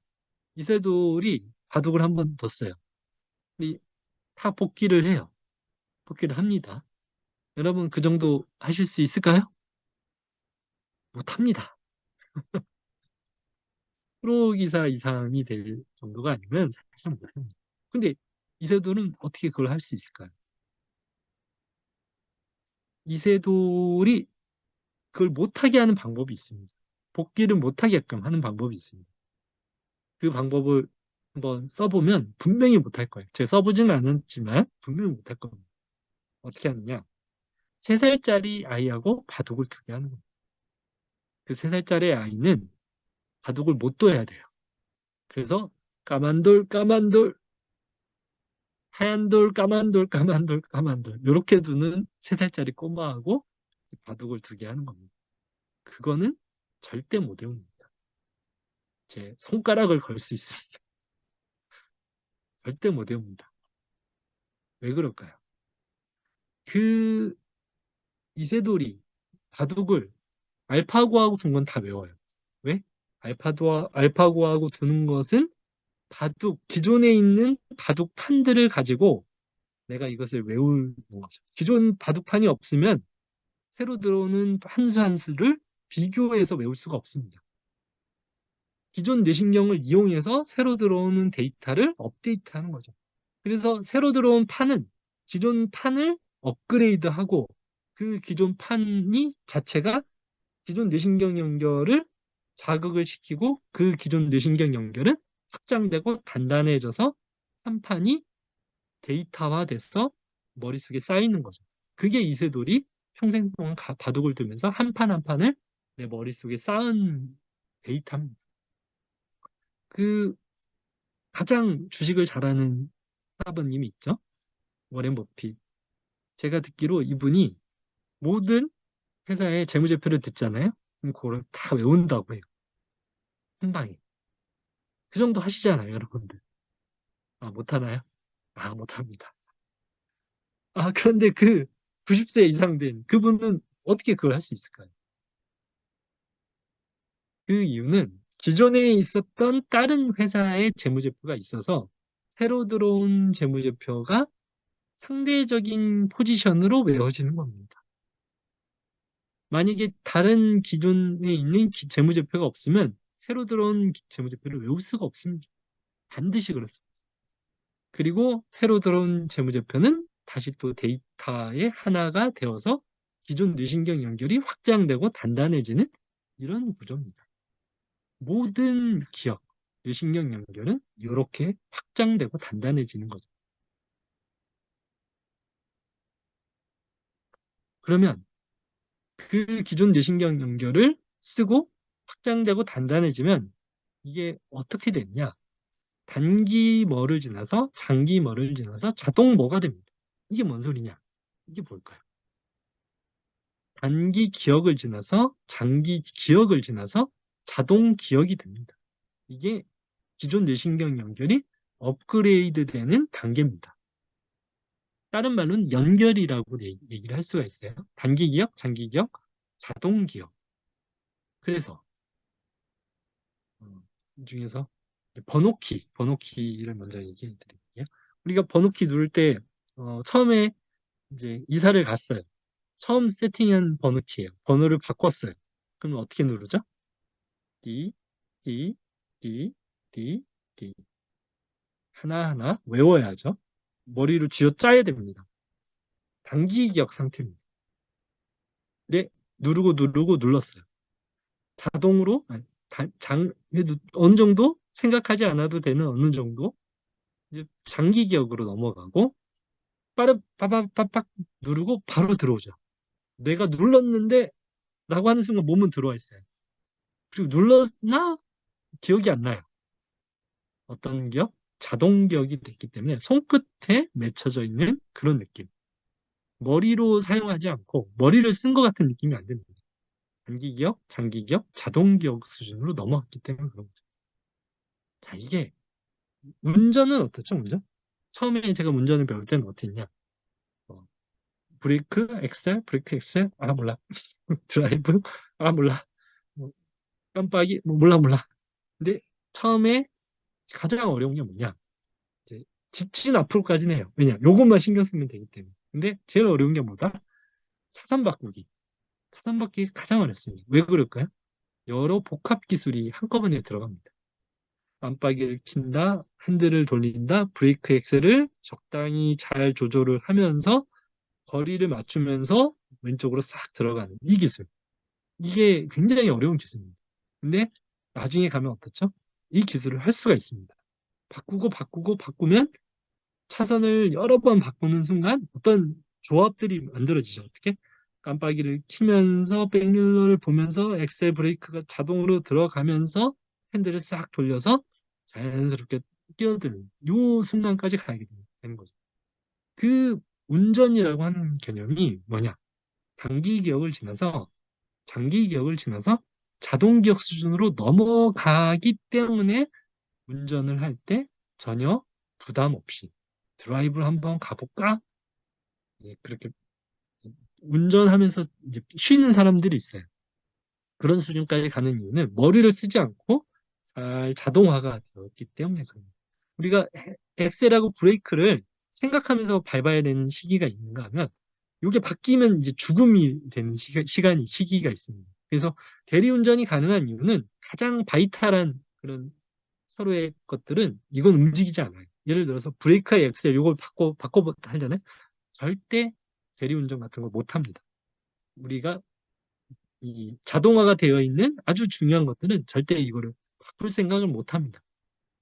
이세돌이 바둑을 한 번 뒀어요. 다 복귀를 해요. 복귀를 합니다. 여러분 그 정도 하실 수 있을까요? 못합니다. 프로 기사 이상이 될 정도가 아니면 사실 못합니다. 근데 이세돌은 어떻게 그걸 할 수 있을까요? 이세돌이 그걸 못하게 하는 방법이 있습니다. 복귀를 못하게끔 하는 방법이 있습니다. 그 방법을 한번 써보면 분명히 못할 거예요. 제가 써보지는 않았지만 분명히 못할 겁니다. 어떻게 하느냐? 3살짜리 아이하고 바둑을 두게 하는 겁니다. 그 3살짜리 아이는 바둑을 못 둬야 돼요. 그래서 까만 돌, 까만 돌, 하얀 돌, 까만 돌, 까만 돌, 까만 돌 이렇게 두는 3살짜리 꼬마하고 바둑을 두게 하는 겁니다. 그거는 절대 못 외웁니다. 제 손가락을 걸 수 있습니다. 절대 못 외웁니다. 왜 그럴까요? 그 이세돌이 바둑을 알파고하고 둔 건 다 외워요. 왜? 알파고하고 두는 것은 기존에 있는 바둑판들을 가지고 내가 이것을 외우는 거죠. 기존 바둑판이 없으면 새로 들어오는 한 수 한 수를 비교해서 외울 수가 없습니다. 기존 뇌신경을 이용해서 새로 들어오는 데이터를 업데이트하는 거죠. 그래서 새로 들어온 판은 기존 판을 업그레이드하고 그 기존 판이 자체가 기존 뇌신경 연결을 자극을 시키고 그 기존 뇌신경 연결은 확장되고 단단해져서 한 판이 데이터화돼서 머릿속에 쌓이는 거죠. 그게 이세돌이 평생 동안 바둑을 두면서 한 판 한 판을 내 머릿속에 쌓은 데이터입니다. 그 가장 주식을 잘하는 사부님이 있죠. 워렌 버핏. 제가 듣기로 이분이 모든 회사의 재무제표를 듣잖아요. 그럼 그걸 다 외운다고 해요. 한 방에. 그 정도 하시잖아요, 여러분들. 아, 못하나요? 아, 못합니다. 그런데 그 90세 이상 된 그분은 어떻게 그걸 할 수 있을까요? 그 이유는 기존에 있었던 다른 회사의 재무제표가 있어서 새로 들어온 재무제표가 상대적인 포지션으로 외워지는 겁니다. 만약에 다른 기존에 있는 재무제표가 없으면 새로 들어온 재무제표를 외울 수가 없습니다. 반드시 그렇습니다. 그리고 새로 들어온 재무제표는 다시 또 데이터의 하나가 되어서 기존 뇌신경 연결이 확장되고 단단해지는 이런 구조입니다. 모든 기억, 뇌신경 연결은 이렇게 확장되고 단단해지는 거죠. 그러면 그 기존 뇌신경 연결을 쓰고 확장되고 단단해지면 이게 어떻게 됐냐? 단기머를 지나서 장기머를 지나서 자동머가 됩니다. 이게 뭔 소리냐? 이게 뭘까요? 단기 기억을 지나서 장기 기억을 지나서 자동 기억이 됩니다. 이게 기존 뇌신경 연결이 업그레이드 되는 단계입니다. 다른 말로는 연결이라고 얘기를 할 수가 있어요. 단기 기억, 장기 기억, 자동 기억. 그래서 이 중에서 번호키를 먼저 얘기해 드릴게요. 우리가 번호키 누를 때 처음에 이제 이사를 갔어요. 처음 세팅한 번호키예요. 번호를 바꿨어요. 그럼 어떻게 누르죠? D, D, D, D, D. 하나하나 외워야죠. 머리로 쥐어짜야 됩니다. 단기 기억 상태입니다. 네, 누르고 눌렀어요. 자동으로, 아니, 그래도 어느 정도 생각하지 않아도 되는 어느 정도 이제 장기 기억으로 넘어가고, 빠바바박 누르고 바로 들어오죠. 내가 눌렀는데 라고 하는 순간 몸은 들어와 있어요. 그리고 눌렀나? 기억이 안 나요. 어떤 기억? 자동 기억이 됐기 때문에 손끝에 맺혀져 있는 그런 느낌. 머리로 사용하지 않고 머리를 쓴 것 같은 느낌이 안 듭니다. 단기 기억, 장기 기억, 자동 기억 수준으로 넘어갔기 때문에 그런 거죠. 자, 이게 운전은 어떻죠, 운전? 처음에 제가 운전을 배울 때는 어땠냐? 어, 브레이크, 엑셀, 아, 몰라. 드라이브, 아, 몰라. 뭐, 깜빡이, 뭐, 몰라. 근데 처음에 가장 어려운 게 뭐냐? 이제 직진 앞으로까지는 해요. 왜냐? 요것만 신경 쓰면 되기 때문에. 근데 제일 어려운 게 뭐다? 차선 바꾸기. 차선 바꾸기 가장 어렵습니다. 왜 그럴까요? 여러 복합 기술이 한꺼번에 들어갑니다. 깜빡이를 킨다, 핸들을 돌린다, 브레이크 엑셀을 적당히 잘 조절을 하면서 거리를 맞추면서 왼쪽으로 싹 들어가는 이 기술. 이게 굉장히 어려운 기술입니다. 근데 나중에 가면 어떻죠? 이 기술을 할 수가 있습니다. 바꾸면 차선을 여러 번 바꾸는 순간 어떤 조합들이 만들어지죠. 어떻게? 깜빡이를 키면서 백mir러를 보면서 엑셀 브레이크가 자동으로 들어가면서 핸들을 싹 돌려서 자연스럽게 끼어드는 요 순간까지 가게 되는 거죠. 그 운전이라고 하는 개념이 뭐냐? 단기 기억을 지나서 장기 기억을 지나서 자동 기억 수준으로 넘어가기 때문에 운전을 할 때 전혀 부담 없이 드라이브를 한번 가볼까? 이제 그렇게 운전하면서 이제 쉬는 사람들이 있어요. 그런 수준까지 가는 이유는 머리를 쓰지 않고 잘 자동화가 되었기 때문에 그럽니다. 우리가 엑셀하고 브레이크를 생각하면서 밟아야 되는 시기가 있는가 하면 이게 바뀌면 이제 죽음이 되는 시기가 있습니다. 그래서 대리운전이 가능한 이유는 가장 바이탈한 그런 서로의 것들은 이건 움직이지 않아요. 예를 들어서 브레이크와 엑셀 이걸 바꿔 하려면 절대 대리운전 같은 걸 못 합니다. 우리가 이 자동화가 되어 있는 아주 중요한 것들은 절대 이거를 바꿀 생각을 못 합니다.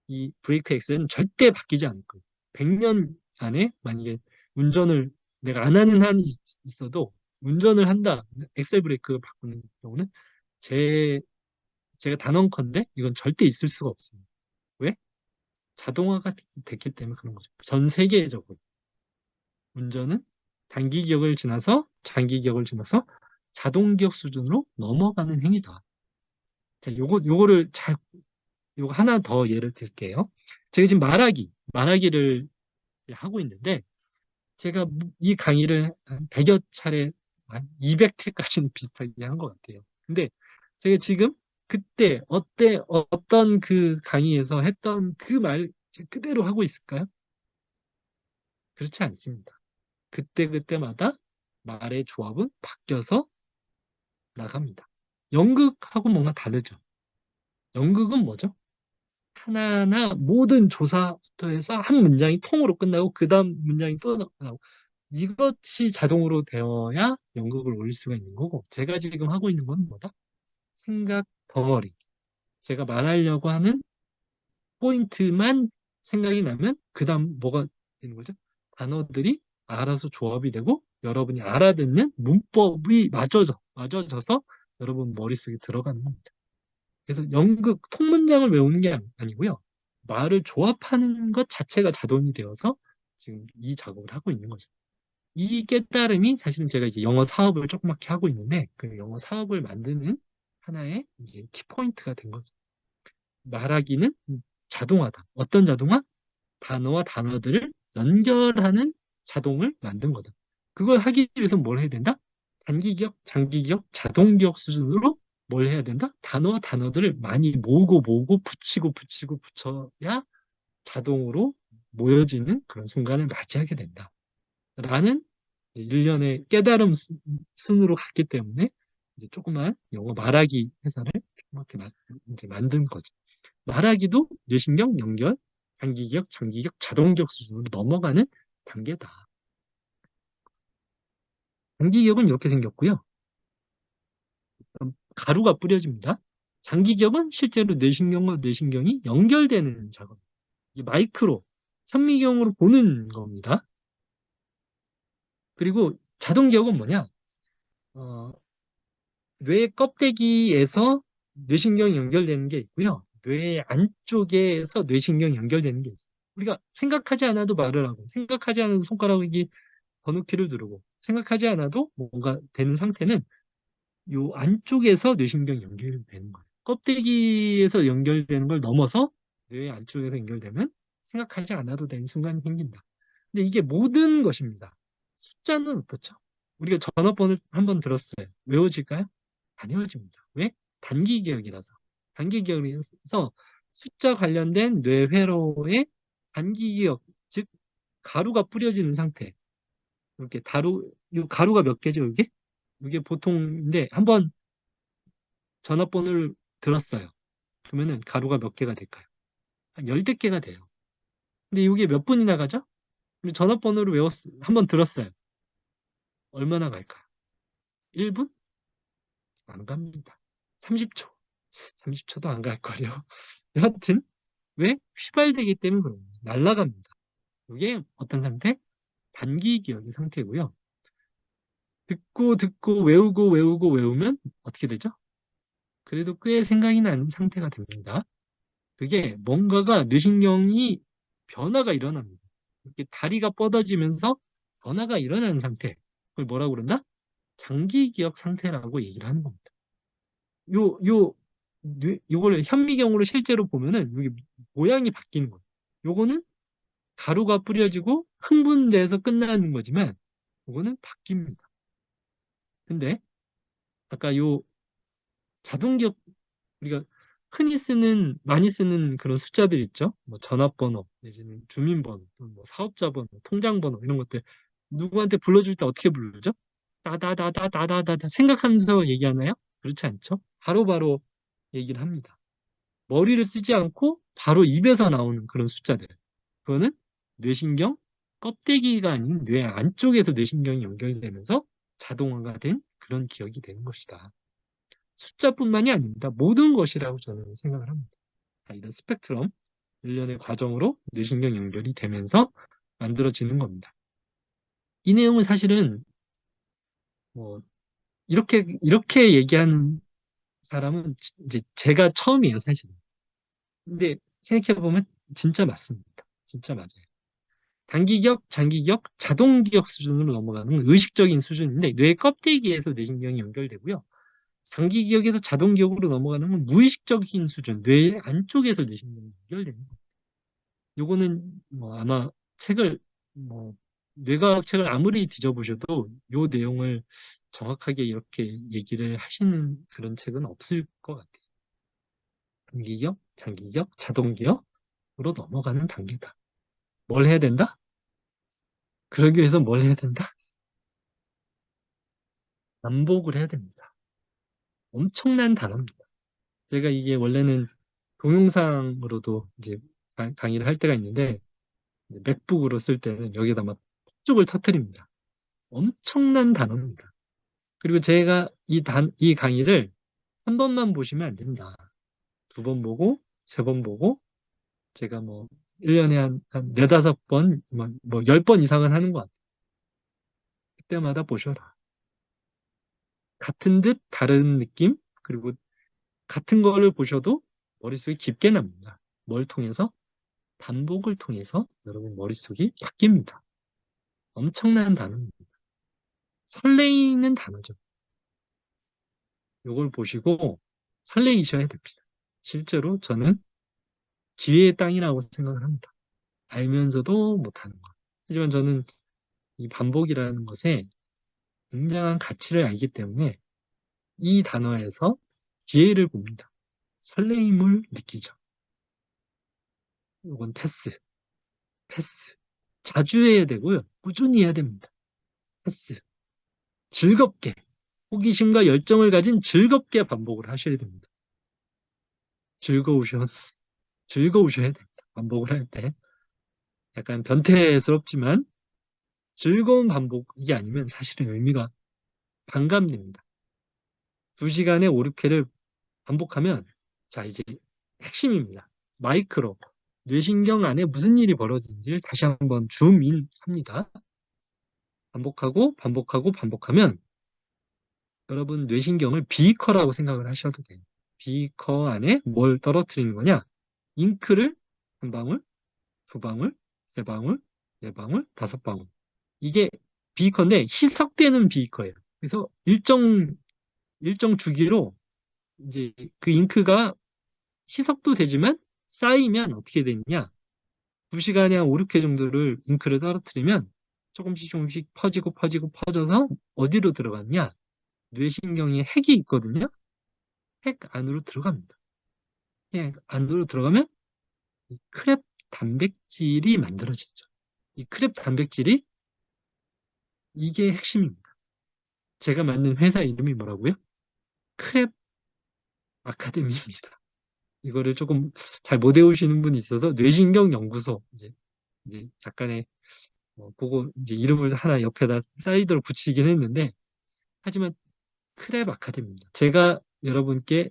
이 브레이크 엑셀은 절대 바뀌지 않을 거예요. 100년 안에 만약에 운전을 내가 안 하는 한이 있어도 운전을 한다. 엑셀 브레이크 바꾸는 경우는 제 제가 단언컨대 이건 절대 있을 수가 없습니다. 왜? 자동화가 됐기 때문에 그런 거죠. 전 세계적으로 운전은 단기 기억을 지나서 장기 기억을 지나서 자동 기억 수준으로 넘어가는 행위다. 자, 요거를 요거 하나 더 예를 들게요. 제가 지금 말하기를 하고 있는데, 제가 이 강의를 한 100여 차례, 한 200회까지는 비슷하게 한 것 같아요. 근데 제가 지금 그때 어떤 그 강의에서 했던 그 말 그대로 하고 있을까요? 그렇지 않습니다. 그때마다 말의 조합은 바뀌어서 나갑니다. 연극하고 뭔가 다르죠. 연극은 뭐죠? 하나하나 모든 조사부터 해서 한 문장이 통으로 끝나고 그 다음 문장이 또 나오고 이것이 자동으로 되어야 연극을 올릴 수가 있는 거고 제가 지금 하고 있는 건 뭐다? 생각 덩어리. 제가 말하려고 하는 포인트만 생각이 나면 그 다음 뭐가 되는 거죠? 단어들이 알아서 조합이 되고 여러분이 알아듣는 문법이 맞아져서 여러분 머릿속에 들어가는 겁니다. 그래서 연극 통문장을 외우는 게 아니고요. 말을 조합하는 것 자체가 자동이 되어서 지금 이 작업을 하고 있는 거죠. 이 깨달음이 사실은 제가 이제 영어 사업을 조그맣게 하고 있는데 그 영어 사업을 만드는 하나의 이제 키포인트가 된 거죠. 말하기는 자동화다. 어떤 자동화? 단어와 단어들을 연결하는 자동을 만든 거다. 그걸 하기 위해서 뭘 해야 된다? 단기 기억, 장기 기억, 자동 기억 수준으로 뭘 해야 된다? 단어와 단어들을 많이 모으고 모으고 붙이고 붙여야 자동으로 모여지는 그런 순간을 맞이하게 된다. 라는 일련의 깨달음 순으로 갔기 때문에 이제 조그만 영어 말하기 회사를 이렇게 이제 만든 거죠. 말하기도 뇌신경 연결, 단기기억, 장기기억, 자동기억 수준으로 넘어가는 단계다. 단기기억은 이렇게 생겼고요. 가루가 뿌려집니다. 장기기억은 실제로 뇌신경과 뇌신경이 연결되는 작업. 이 마이크로, 현미경으로 보는 겁니다. 그리고 자동기억은 뭐냐? 어, 뇌 껍데기에서 뇌신경이 연결되는 게 있고요. 뇌 안쪽에서 뇌신경이 연결되는 게 있어요. 우리가 생각하지 않아도 말을 하고, 생각하지 않아도 손가락이 번호키를 누르고, 생각하지 않아도 뭔가 되는 상태는 요 안쪽에서 뇌신경이 연결되는 거예요. 껍데기에서 연결되는 걸 넘어서 뇌 안쪽에서 연결되면 생각하지 않아도 되는 순간이 생긴다. 근데 이게 모든 것입니다. 숫자는 어떻죠? 우리가 전화번호를 한번 들었어요. 외워질까요? 안 외워집니다. 왜? 단기 기억이라서. 단기 기억이라서 숫자 관련된 뇌회로의 단기 기억, 즉 가루가 뿌려지는 상태. 이렇게 이 가루가 몇 개죠, 이게? 이게 보통인데 한번 전화번호를 들었어요. 그러면은 가루가 몇 개가 될까요? 한 열댓 개가 돼요. 근데 이게 몇 분이나 가죠? 우리 전화번호를 한번 들었어요. 얼마나 갈까요? 1분? 안 갑니다. 30초. 30초도 안 갈걸요. 여하튼, 왜? 휘발되기 때문에 그런 거예요. 날아갑니다. 이게 어떤 상태? 단기 기억의 상태고요. 듣고 외우면 어떻게 되죠? 그래도 꽤 생각이 나는 상태가 됩니다. 그게 뭔가가 뇌신경이 변화가 일어납니다. 이렇게 다리가 뻗어지면서 변화가 일어나는 상태. 그걸 뭐라고 그러나? 장기 기억 상태라고 얘기를 하는 겁니다. 요, 요거를 현미경으로 실제로 보면은 여기 모양이 바뀌는 거예요. 요거는 가루가 뿌려지고 흥분돼서 끝나는 거지만 요거는 바뀝니다. 근데 아까 요 자동기억 우리가 많이 쓰는 그런 숫자들 있죠. 뭐 전화번호, 내지는 주민번호, 뭐 사업자번호, 통장번호 이런 것들 누구한테 불러줄 때 어떻게 부르죠? 따다다다다다다다 생각하면서 얘기하나요? 그렇지 않죠? 바로바로 얘기를 합니다. 머리를 쓰지 않고 바로 입에서 나오는 그런 숫자들. 그거는 뇌신경 껍데기가 아닌 뇌 안쪽에서 뇌신경이 연결되면서 자동화가 된 그런 기억이 되는 것이다. 숫자뿐만이 아닙니다. 모든 것이라고 저는 생각을 합니다. 이런 스펙트럼, 일련의 과정으로 뇌신경 연결이 되면서 만들어지는 겁니다. 이 내용은 사실은 뭐 이렇게 얘기하는 사람은 이제 제가 처음이에요, 사실은. 근데 생각해보면 진짜 맞습니다. 진짜 맞아요. 단기기억, 장기기억, 자동기억 수준으로 넘어가는 의식적인 수준인데 뇌 껍데기에서 뇌신경이 연결되고요. 장기기억에서 자동기억으로 넘어가는 건 무의식적인 수준, 뇌 안쪽에서 뇌신경이 연결되는 거예요. 요거는 뭐 아마 책을 뭐 뇌과학 책을 아무리 뒤져보셔도 요 내용을 정확하게 이렇게 얘기를 하시는 그런 책은 없을 것 같아요. 단기기억, 장기기억, 자동기억으로 넘어가는 단계다. 뭘 해야 된다? 그러기 위해서 뭘 해야 된다? 반복을 해야 됩니다. 엄청난 단어입니다. 제가 이게 원래는 동영상으로도 이제 강의를 할 때가 있는데 맥북으로 쓸 때는 여기다 막 폭죽을 터뜨립니다. 엄청난 단어입니다. 그리고 제가 이 강의를 한 번만 보시면 안 된다. 두 번 보고, 세 번 보고, 제가 뭐, 1년에 한 네다섯 번, 뭐, 10번 이상은 하는 것 같아요. 그때마다 보셔라. 같은 듯 다른 느낌, 그리고 같은 거를 보셔도 머릿속에 깊게 남는다. 뭘 통해서? 반복을 통해서 여러분 머릿속이 바뀝니다. 엄청난 단어입니다. 설레이는 단어죠. 이걸 보시고 설레이셔야 됩니다. 실제로 저는 기회의 땅이라고 생각을 합니다. 알면서도 못하는 것. 하지만 저는 이 반복이라는 것에 굉장한 가치를 알기 때문에 이 단어에서 기회를 봅니다. 설레임을 느끼죠. 이건 패스, 패스. 자주 해야 되고요. 꾸준히 해야 됩니다. 패스. 즐겁게, 호기심과 열정을 가진 즐겁게 반복을 하셔야 됩니다. 즐거우셔, 즐거우셔야 됩니다. 반복을 할 때. 약간 변태스럽지만 즐거운 반복이 아니면 사실은 의미가 반감됩니다. 2시간에 5, 6회를 반복하면, 자, 이제 핵심입니다. 마이크로. 뇌신경 안에 무슨 일이 벌어지는지를 다시 한번 줌인 합니다. 반복하고, 반복하고, 반복하면 여러분 뇌신경을 비커라고 생각을 하셔도 돼요. 비커 안에 뭘 떨어뜨리는 거냐? 잉크를 한 방울, 두 방울, 세 방울, 네 방울, 다섯 방울. 이게 비커인데 희석되는 비커예요. 그래서 일정 주기로 이제 그 잉크가 희석도 되지만 쌓이면 어떻게 되느냐? 2시간에 한 5, 6회 정도를 잉크를 떨어뜨리면 조금씩 조금씩 퍼지고 퍼지고 퍼져서 어디로 들어갔냐? 뇌신경에 핵이 있거든요. 핵 안으로 들어갑니다. 핵 안으로 들어가면 이 크랩 단백질이 만들어지죠. 이 크랩 단백질이 이게 핵심입니다. 제가 만든 회사 이름이 뭐라고요? 크랩 아카데미입니다. 이거를 조금 잘 못 외우시는 분이 있어서 뇌신경 연구소 이제 약간의 그거 이제 이름을 하나 옆에다 사이드로 붙이긴 했는데 하지만 크랩 아카데미입니다. 제가 여러분께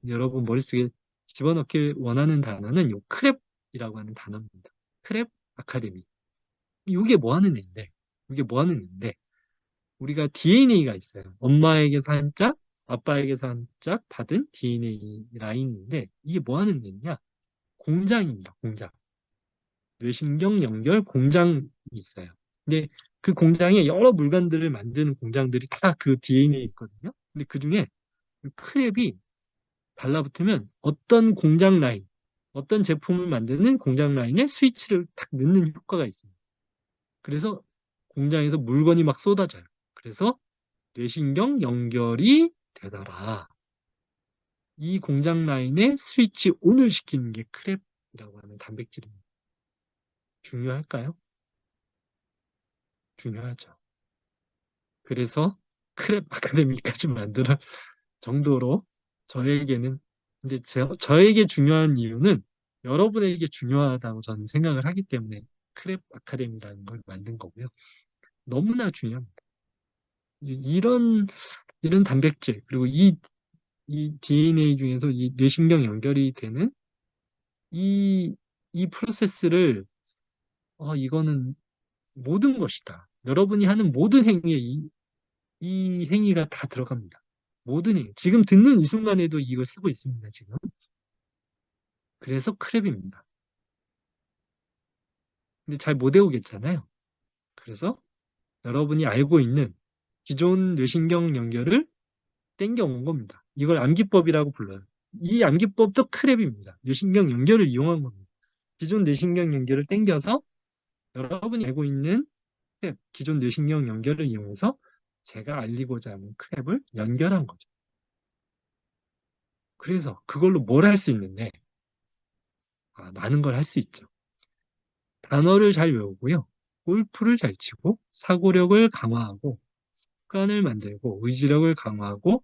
여러분 머릿속에 집어넣길 원하는 단어는 요 크랩이라고 하는 단어입니다. 크랩 아카데미. 이게 뭐 하는 애인데? 이게 뭐 하는 애인데? 우리가 DNA가 있어요. 엄마에게서 한 짝, 아빠에게서 한 짝 받은 DNA 라인인데 이게 뭐 하는 애냐? 공장입니다. 공장. 뇌신경 연결 공장이 있어요. 근데 그 공장에 여러 물건들을 만드는 공장들이 다 그 DNA에 있거든요. 근데 그 중에 크랩이 달라붙으면 어떤 공장 라인, 어떤 제품을 만드는 공장 라인에 스위치를 탁 넣는 효과가 있습니다. 그래서 공장에서 물건이 막 쏟아져요. 그래서 뇌신경 연결이 되더라. 이 공장 라인에 스위치 온을 시키는 게 크랩이라고 하는 단백질입니다. 중요할까요? 중요하죠. 그래서 크랩 아카데미까지 만들 정도로 저에게는 근데 저에게 중요한 이유는 여러분에게 중요하다고 저는 생각을 하기 때문에 크랩 아카데미라는 걸 만든 거고요. 너무나 중요합니다. 이런 단백질 그리고 이 DNA 중에서 이 뇌신경 연결이 되는 이 프로세스를 이거는 모든 것이다. 여러분이 하는 모든 행위에 이 행위가 다 들어갑니다. 모든 행위. 지금 듣는 이 순간에도 이걸 쓰고 있습니다. 지금. 그래서 크랩입니다. 근데 잘 못 외우겠잖아요. 그래서 여러분이 알고 있는 기존 뇌신경 연결을 땡겨온 겁니다. 이걸 암기법이라고 불러요. 이 암기법도 크랩입니다. 뇌신경 연결을 이용한 겁니다. 기존 뇌신경 연결을 땡겨서 여러분이 알고 있는 크랩, 기존 뇌신경 연결을 이용해서 제가 알리고자 하는 크랩을 연결한 거죠. 그래서 그걸로 뭘 할 수 있는데 많은 걸 할 수 있죠. 단어를 잘 외우고요. 골프를 잘 치고 사고력을 강화하고 습관을 만들고 의지력을 강화하고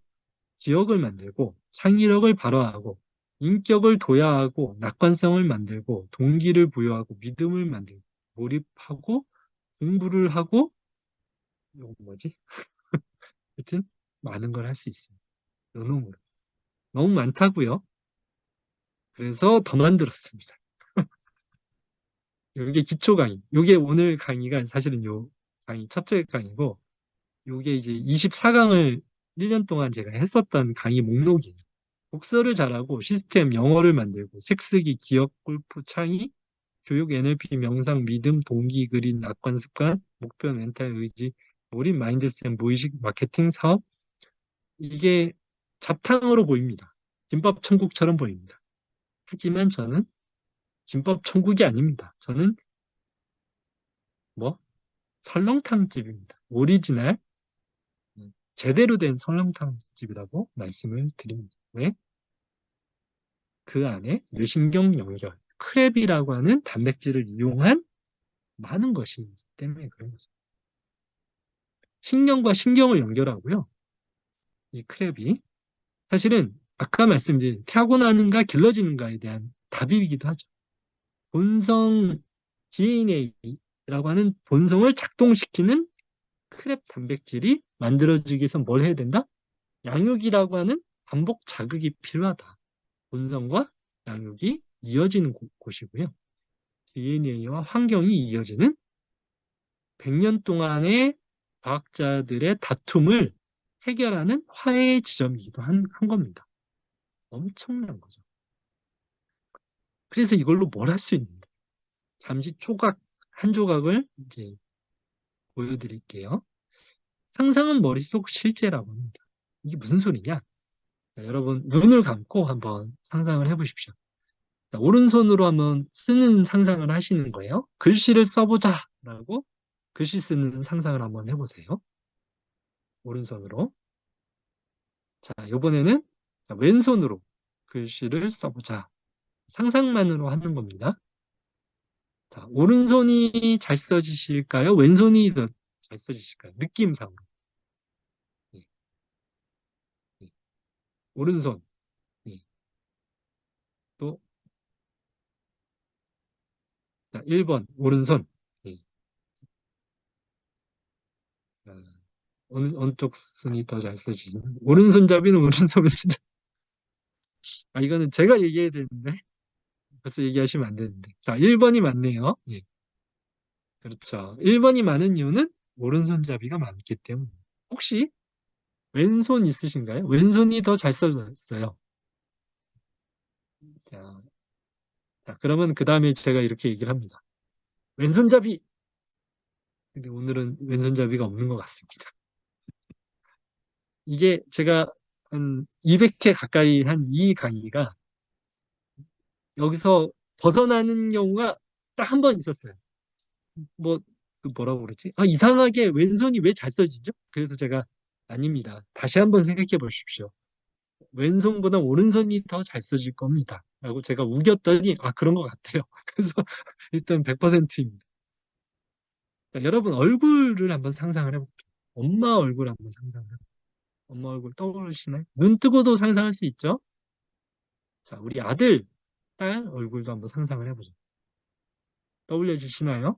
기억을 만들고 창의력을 발화하고 인격을 도야하고 낙관성을 만들고 동기를 부여하고 믿음을 만들고 몰입하고 공부를 하고 이거 뭐지? 하여튼 많은 걸 할 수 있습니다. 요놈으로. 너무 많다고요. 그래서 더 만들었습니다. 이게 기초 강의. 이게 오늘 강의가 사실은 요 강의 첫째 강의고 요게 이제 24강을 1년 동안 제가 했었던 강의 목록이에요. 독서를 잘하고 시스템, 영어를 만들고 색쓰기, 기억, 골프, 창의, 교육, NLP, 명상, 믿음, 동기, 그린, 낙관, 습관, 목표, 멘탈, 의지, 몰입, 마인드셋, 무의식, 마케팅, 사업. 이게 잡탕으로 보입니다. 김밥 천국처럼 보입니다. 하지만 저는 김밥 천국이 아닙니다. 저는 뭐 설렁탕집입니다. 오리지널, 제대로 된 설렁탕집이라고 말씀을 드립니다. 왜? 그 안에 뇌신경 연결, 크랩이라고 하는 단백질을 이용한 많은 것이 있기 때문에 그런 거죠. 신경과 신경을 연결하고요. 이 크랩이 사실은 아까 말씀드린 타고나는가 길러지는가에 대한 답이기도 하죠. 본성 DNA라고 하는 본성을 작동시키는 크랩 단백질이 만들어지기 위해서 뭘 해야 된다? 양육이라고 하는 반복 자극이 필요하다. 본성과 양육이 이어지는 곳이고요. DNA와 환경이 이어지는 100년 동안의 과학자들의 다툼을 해결하는 화해의 지점이기도 한 겁니다. 엄청난 거죠. 그래서 이걸로 뭘 할 수 있는데 잠시 조각 한 조각을 이제 보여드릴게요. 상상은 머릿속 실제라고 합니다. 이게 무슨 소리냐? 자, 여러분 눈을 감고 한번 상상을 해보십시오. 자, 오른손으로 한번 쓰는 상상을 하시는 거예요. 글씨를 써보자라고 글씨 쓰는 상상을 한번 해보세요. 오른손으로. 자, 이번에는 왼손으로 글씨를 써보자. 상상만으로 하는 겁니다. 자, 오른손이 잘 써지실까요? 왼손이 더 잘 써지실까요? 느낌상으로. 예, 예. 오른손. 예. 또, 자, 1번, 오른손. 예. 자, 어느 쪽 손이 더 잘 써지지? 오른손잡이는 오른손을 진짜. 아, 이거는 제가 얘기해야 되는데. 벌써 얘기하시면 안 되는데. 자, 1번이 맞네요. 예. 그렇죠. 1번이 많은 이유는 오른손잡이가 많기 때문에. 혹시 왼손 있으신가요? 왼손이 더 잘 써졌어요. 자, 자, 그러면 그 다음에 제가 이렇게 얘기를 합니다. 왼손잡이! 근데 오늘은 왼손잡이가 없는 것 같습니다. 이게 제가 한 200회 가까이 한 이 강의가 여기서 벗어나는 경우가 딱 한 번 있었어요. 뭐, 그 뭐라고 그러지? 아, 이상하게 왼손이 왜 잘 써지죠? 그래서 제가 아닙니다. 다시 한번 생각해 보십시오. 왼손보다 오른손이 더 잘 써질 겁니다. 라고 제가 우겼더니, 아, 그런 것 같아요. 그래서 일단 100%입니다. 여러분 얼굴을 한번 상상을 해볼게요. 엄마 얼굴 한번 상상을 해볼게요. 엄마 얼굴 떠오르시나요? 눈 뜨고도 상상할 수 있죠? 자, 우리 아들, 딸 얼굴도 한번 상상을 해보죠. 떠올려지시나요?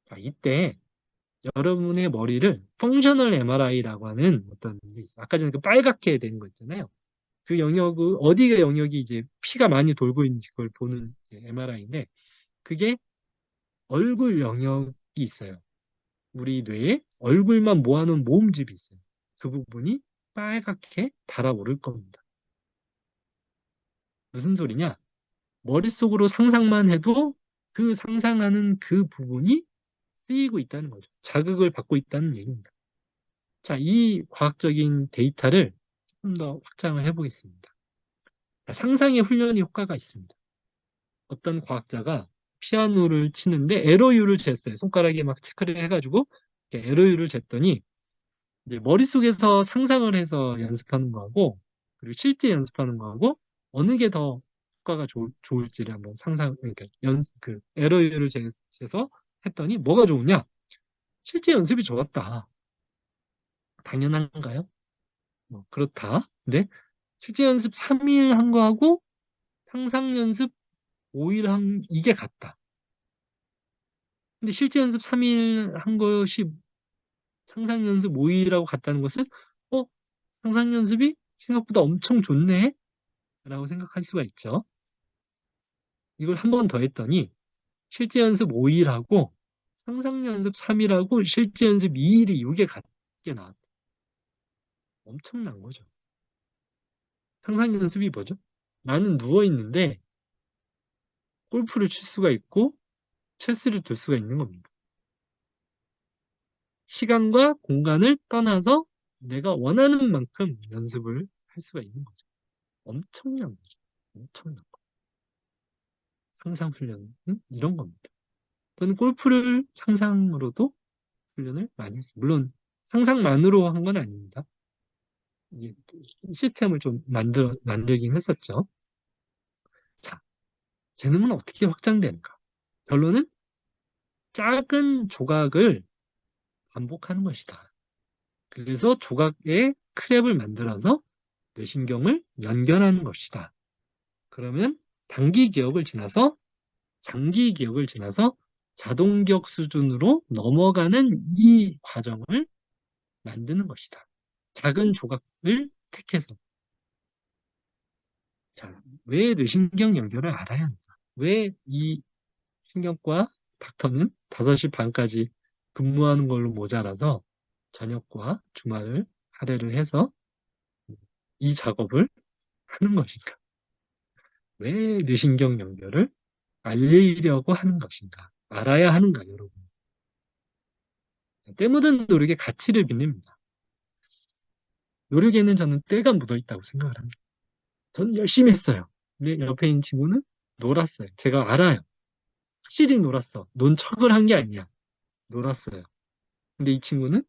자, 이때 여러분의 머리를 펑셔널 MRI라고 하는 어떤 게 있어요. 아까 전에 그 빨갛게 된 거 있잖아요. 그 영역을, 어디가 영역이 이제 피가 많이 돌고 있는지 그걸 보는 MRI인데, 그게 얼굴 영역이 있어요. 우리 뇌에 얼굴만 모아놓은 모음집이 있어요. 그 부분이 빨갛게 달아오를 겁니다. 무슨 소리냐? 머릿속으로 상상만 해도 그 상상하는 그 부분이 쓰이고 있다는 거죠. 자극을 받고 있다는 얘기입니다. 자, 이 과학적인 데이터를 좀 더 확장을 해보겠습니다. 자, 상상의 훈련이 효과가 있습니다. 어떤 과학자가 피아노를 치는데 에러율을 쟀어요. 손가락에 막 체크를 해가지고 에러율을 쟀더니 이제 머릿속에서 상상을 해서 연습하는 거하고 그리고 실제 연습하는 거하고 어느 게 더 효과가 좋을지를 한번 그러니까 그 에러율을 재서 했더니 뭐가 좋으냐? 실제 연습이 좋았다. 당연한가요? 뭐 그렇다. 근데 실제 연습 3일 한 거하고 상상 연습 5일 한 이게 같다. 근데 실제 연습 3일 한 것이 상상 연습 5일하고 같다는 것은 어, 상상 연습이 생각보다 엄청 좋네? 라고 생각할 수가 있죠. 이걸 한 번 더 했더니 실제 연습 5일하고 상상 연습 3일하고 실제 연습 2일이 이게 같게 나왔다. 엄청난 거죠. 상상 연습이 뭐죠? 나는 누워 있는데 골프를 칠 수가 있고 체스를 둘 수가 있는 겁니다. 시간과 공간을 떠나서 내가 원하는 만큼 연습을 할 수가 있는 거죠. 엄청난 거죠. 엄청난 거. 상상 훈련은 이런 겁니다. 저는 골프를 상상으로도 훈련을 많이 했어요. 물론 상상만으로 한 건 아닙니다. 이게 시스템을 좀 만들긴 했었죠. 자, 재능은 어떻게 확장되는가? 결론은 작은 조각을 반복하는 것이다. 그래서 조각에 크랩을 만들어서 뇌신경을 연결하는 것이다. 그러면 단기 기억을 지나서 장기 기억을 지나서 자동기억 수준으로 넘어가는 이 과정을 만드는 것이다. 작은 조각을 택해서. 자, 왜 뇌신경 연결을 알아야 하는가? 왜 이 신경과 닥터는 5시 반까지 근무하는 걸로 모자라서 저녁과 주말을 할애를 해서 이 작업을 하는 것인가? 왜 뇌신경 연결을 알리려고 하는 것인가? 알아야 하는가, 여러분? 때 묻은 노력의 가치를 빛냅니다. 노력에는 저는 때가 묻어 있다고 생각을 합니다. 저는 열심히 했어요. 근데 옆에 있는 친구는 놀았어요. 제가 알아요. 확실히 놀았어. 논 척을 한 게 아니야. 놀았어요. 근데 이 친구는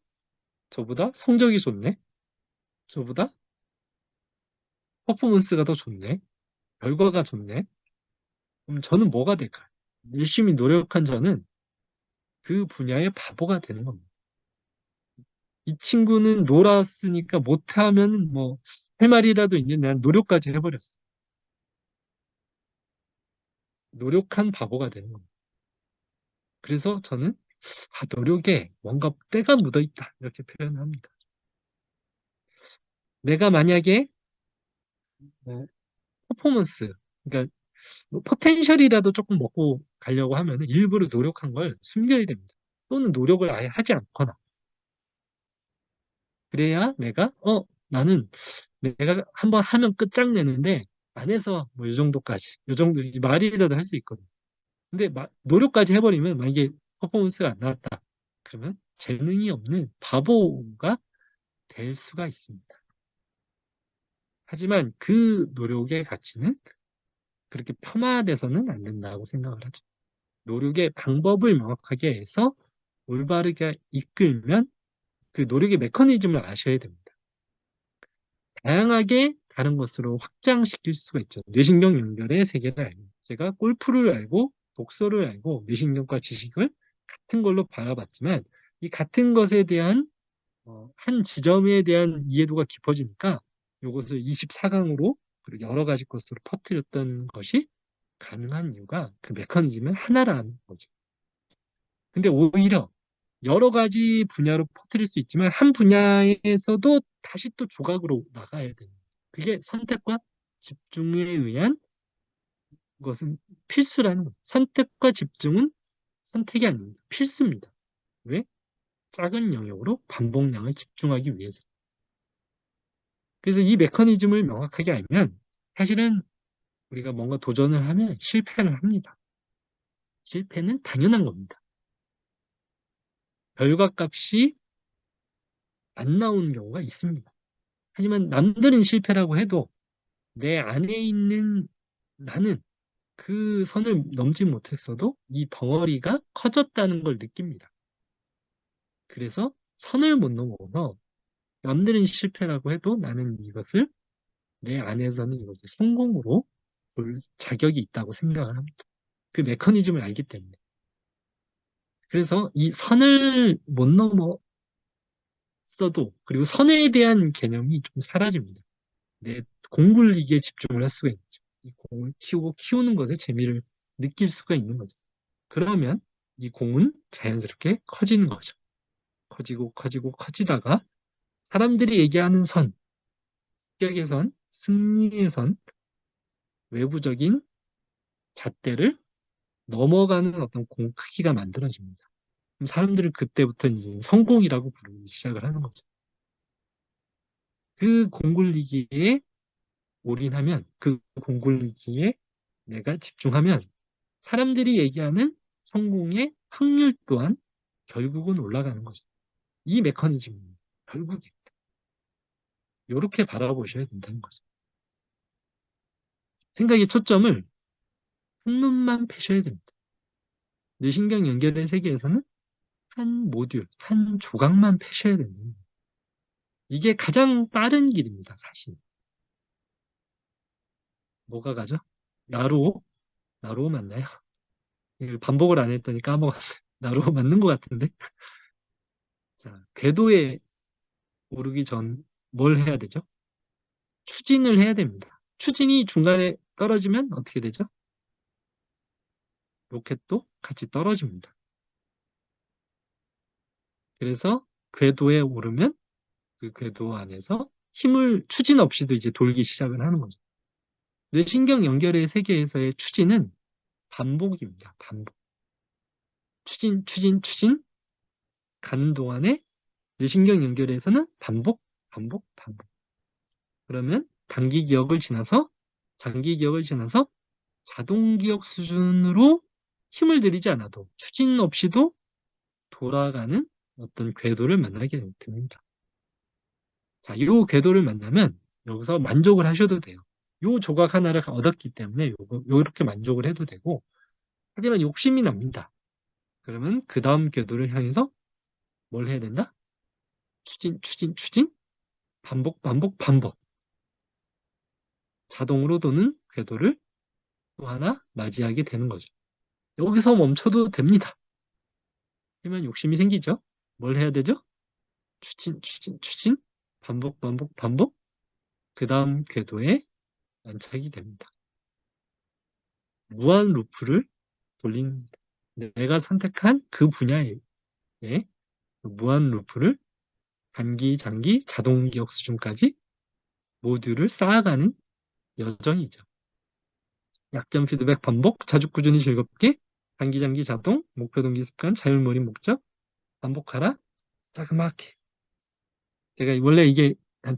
저보다 성적이 좋네. 저보다 퍼포먼스가 더 좋네. 결과가 좋네. 그럼 저는 뭐가 될까요? 열심히 노력한 저는 그 분야의 바보가 되는 겁니다. 이 친구는 놀았으니까 못하면 뭐 할 말이라도 있는데 난 노력까지 해버렸어. 노력한 바보가 되는 겁니다. 그래서 저는 노력에 뭔가 때가 묻어 있다 이렇게 표현합니다. 내가 만약에 뭐 퍼포먼스, 그러니까 뭐 포텐셜이라도 조금 먹고 가려고 하면 일부러 노력한 걸 숨겨야 됩니다. 또는 노력을 아예 하지 않거나. 그래야 나는 내가 한번 하면 끝장내는데 안 해서 뭐 이 정도까지, 이 정도 말이라도 할 수 있거든. 근데 노력까지 해버리면 만약에 퍼포먼스가 안 나왔다. 그러면 재능이 없는 바보가 될 수가 있습니다. 하지만 그 노력의 가치는 그렇게 폄하돼서는 안 된다고 생각을 하죠. 노력의 방법을 명확하게 해서 올바르게 이끌면 그 노력의 메커니즘을 아셔야 됩니다. 다양하게 다른 것으로 확장시킬 수가 있죠. 뇌신경 연결의 세계를 알고. 제가 골프를 알고 독서를 알고 뇌신경과 지식을 같은 걸로 바라봤지만 이 같은 것에 대한 한 지점에 대한 이해도가 깊어지니까 이것을 24강으로 그리고 여러 가지 것으로 퍼뜨렸던 것이 가능한 이유가 그 메커니즘은 하나라는 거죠. 근데 오히려 여러 가지 분야로 퍼뜨릴 수 있지만 한 분야에서도 다시 또 조각으로 나가야 돼요. 그게 선택과 집중에 의한 것은 필수라는 거예요. 선택과 집중은 선택이 아닙니다. 필수입니다. 왜? 작은 영역으로 반복량을 집중하기 위해서. 그래서 이 메커니즘을 명확하게 알면 사실은 우리가 뭔가 도전을 하면 실패를 합니다. 실패는 당연한 겁니다. 결과값이 안 나오는 경우가 있습니다. 하지만 남들은 실패라고 해도 내 안에 있는 나는 그 선을 넘지 못했어도 이 덩어리가 커졌다는 걸 느낍니다. 그래서 선을 못 넘어서 남들은 실패라고 해도 나는 이것을 내 안에서는 이것을 성공으로 볼 자격이 있다고 생각을 합니다. 그 메커니즘을 알기 때문에. 그래서 이 선을 못 넘었어도 그리고 선에 대한 개념이 좀 사라집니다. 내 공 굴리기에 집중을 할 수가 있죠. 이 공을 키우고 키우는 것에 재미를 느낄 수가 있는 거죠. 그러면 이 공은 자연스럽게 커지는 거죠. 커지고 커지고 커지다가 사람들이 얘기하는 선, 합격의 선, 승리의 선, 외부적인 잣대를 넘어가는 어떤 공 크기가 만들어집니다. 그럼 사람들은 그때부터 이제 성공이라고 부르기 시작을 하는 거죠. 그 공굴리기에 올인하면, 그 공굴리기에 내가 집중하면 사람들이 얘기하는 성공의 확률 또한 결국은 올라가는 거죠. 이 메커니즘은 결국에 이렇게 바라보셔야 된다는 거죠. 생각의 초점을 한 놈만 패셔야 됩니다. 뇌신경 연결의 세계에서는 한 모듈, 한 조각만 패셔야 되는 거예요. 이게 가장 빠른 길입니다, 사실. 뭐가 가죠? 나로, 나로 맞나요? 이걸 반복을 안 했더니 까먹었네. 나로 맞는 것 같은데? 자, 궤도에 오르기 전 뭘 해야 되죠? 추진을 해야 됩니다. 추진이 중간에 떨어지면 어떻게 되죠? 로켓도 같이 떨어집니다. 그래서 궤도에 오르면 그 궤도 안에서 힘을 추진 없이도 이제 돌기 시작을 하는 거죠. 뇌신경 연결의 세계에서의 추진은 반복입니다. 반복. 추진, 추진, 추진 가는 동안에 뇌신경 연결에서는 반복, 반복, 반복. 그러면 단기 기억을 지나서 장기 기억을 지나서 자동 기억 수준으로 힘을 들이지 않아도 추진 없이도 돌아가는 어떤 궤도를 만나게 됩니다. 자, 이 궤도를 만나면 여기서 만족을 하셔도 돼요. 이 조각 하나를 얻었기 때문에 요렇게 만족을 해도 되고, 하지만 욕심이 납니다. 그러면 그 다음 궤도를 향해서 뭘 해야 된다? 추진, 추진, 추진, 반복, 반복, 반복. 자동으로 도는 궤도를 또 하나 맞이하게 되는 거죠. 여기서 멈춰도 됩니다. 하지만 욕심이 생기죠. 뭘 해야 되죠? 추진, 추진, 추진, 반복, 반복, 반복. 그 다음 궤도에 안착이 됩니다. 무한 루프를 돌립니다. 내가 선택한 그 분야에 무한 루프를 단기, 장기, 자동 기억 수준까지 모듈을 쌓아가는 여정이죠. 약점 피드백 반복, 자주 꾸준히 즐겁게, 단기, 장기, 자동, 목표 동기 습관, 자율몰입 목적, 반복하라, 자그맣게. 제가 원래 이게 한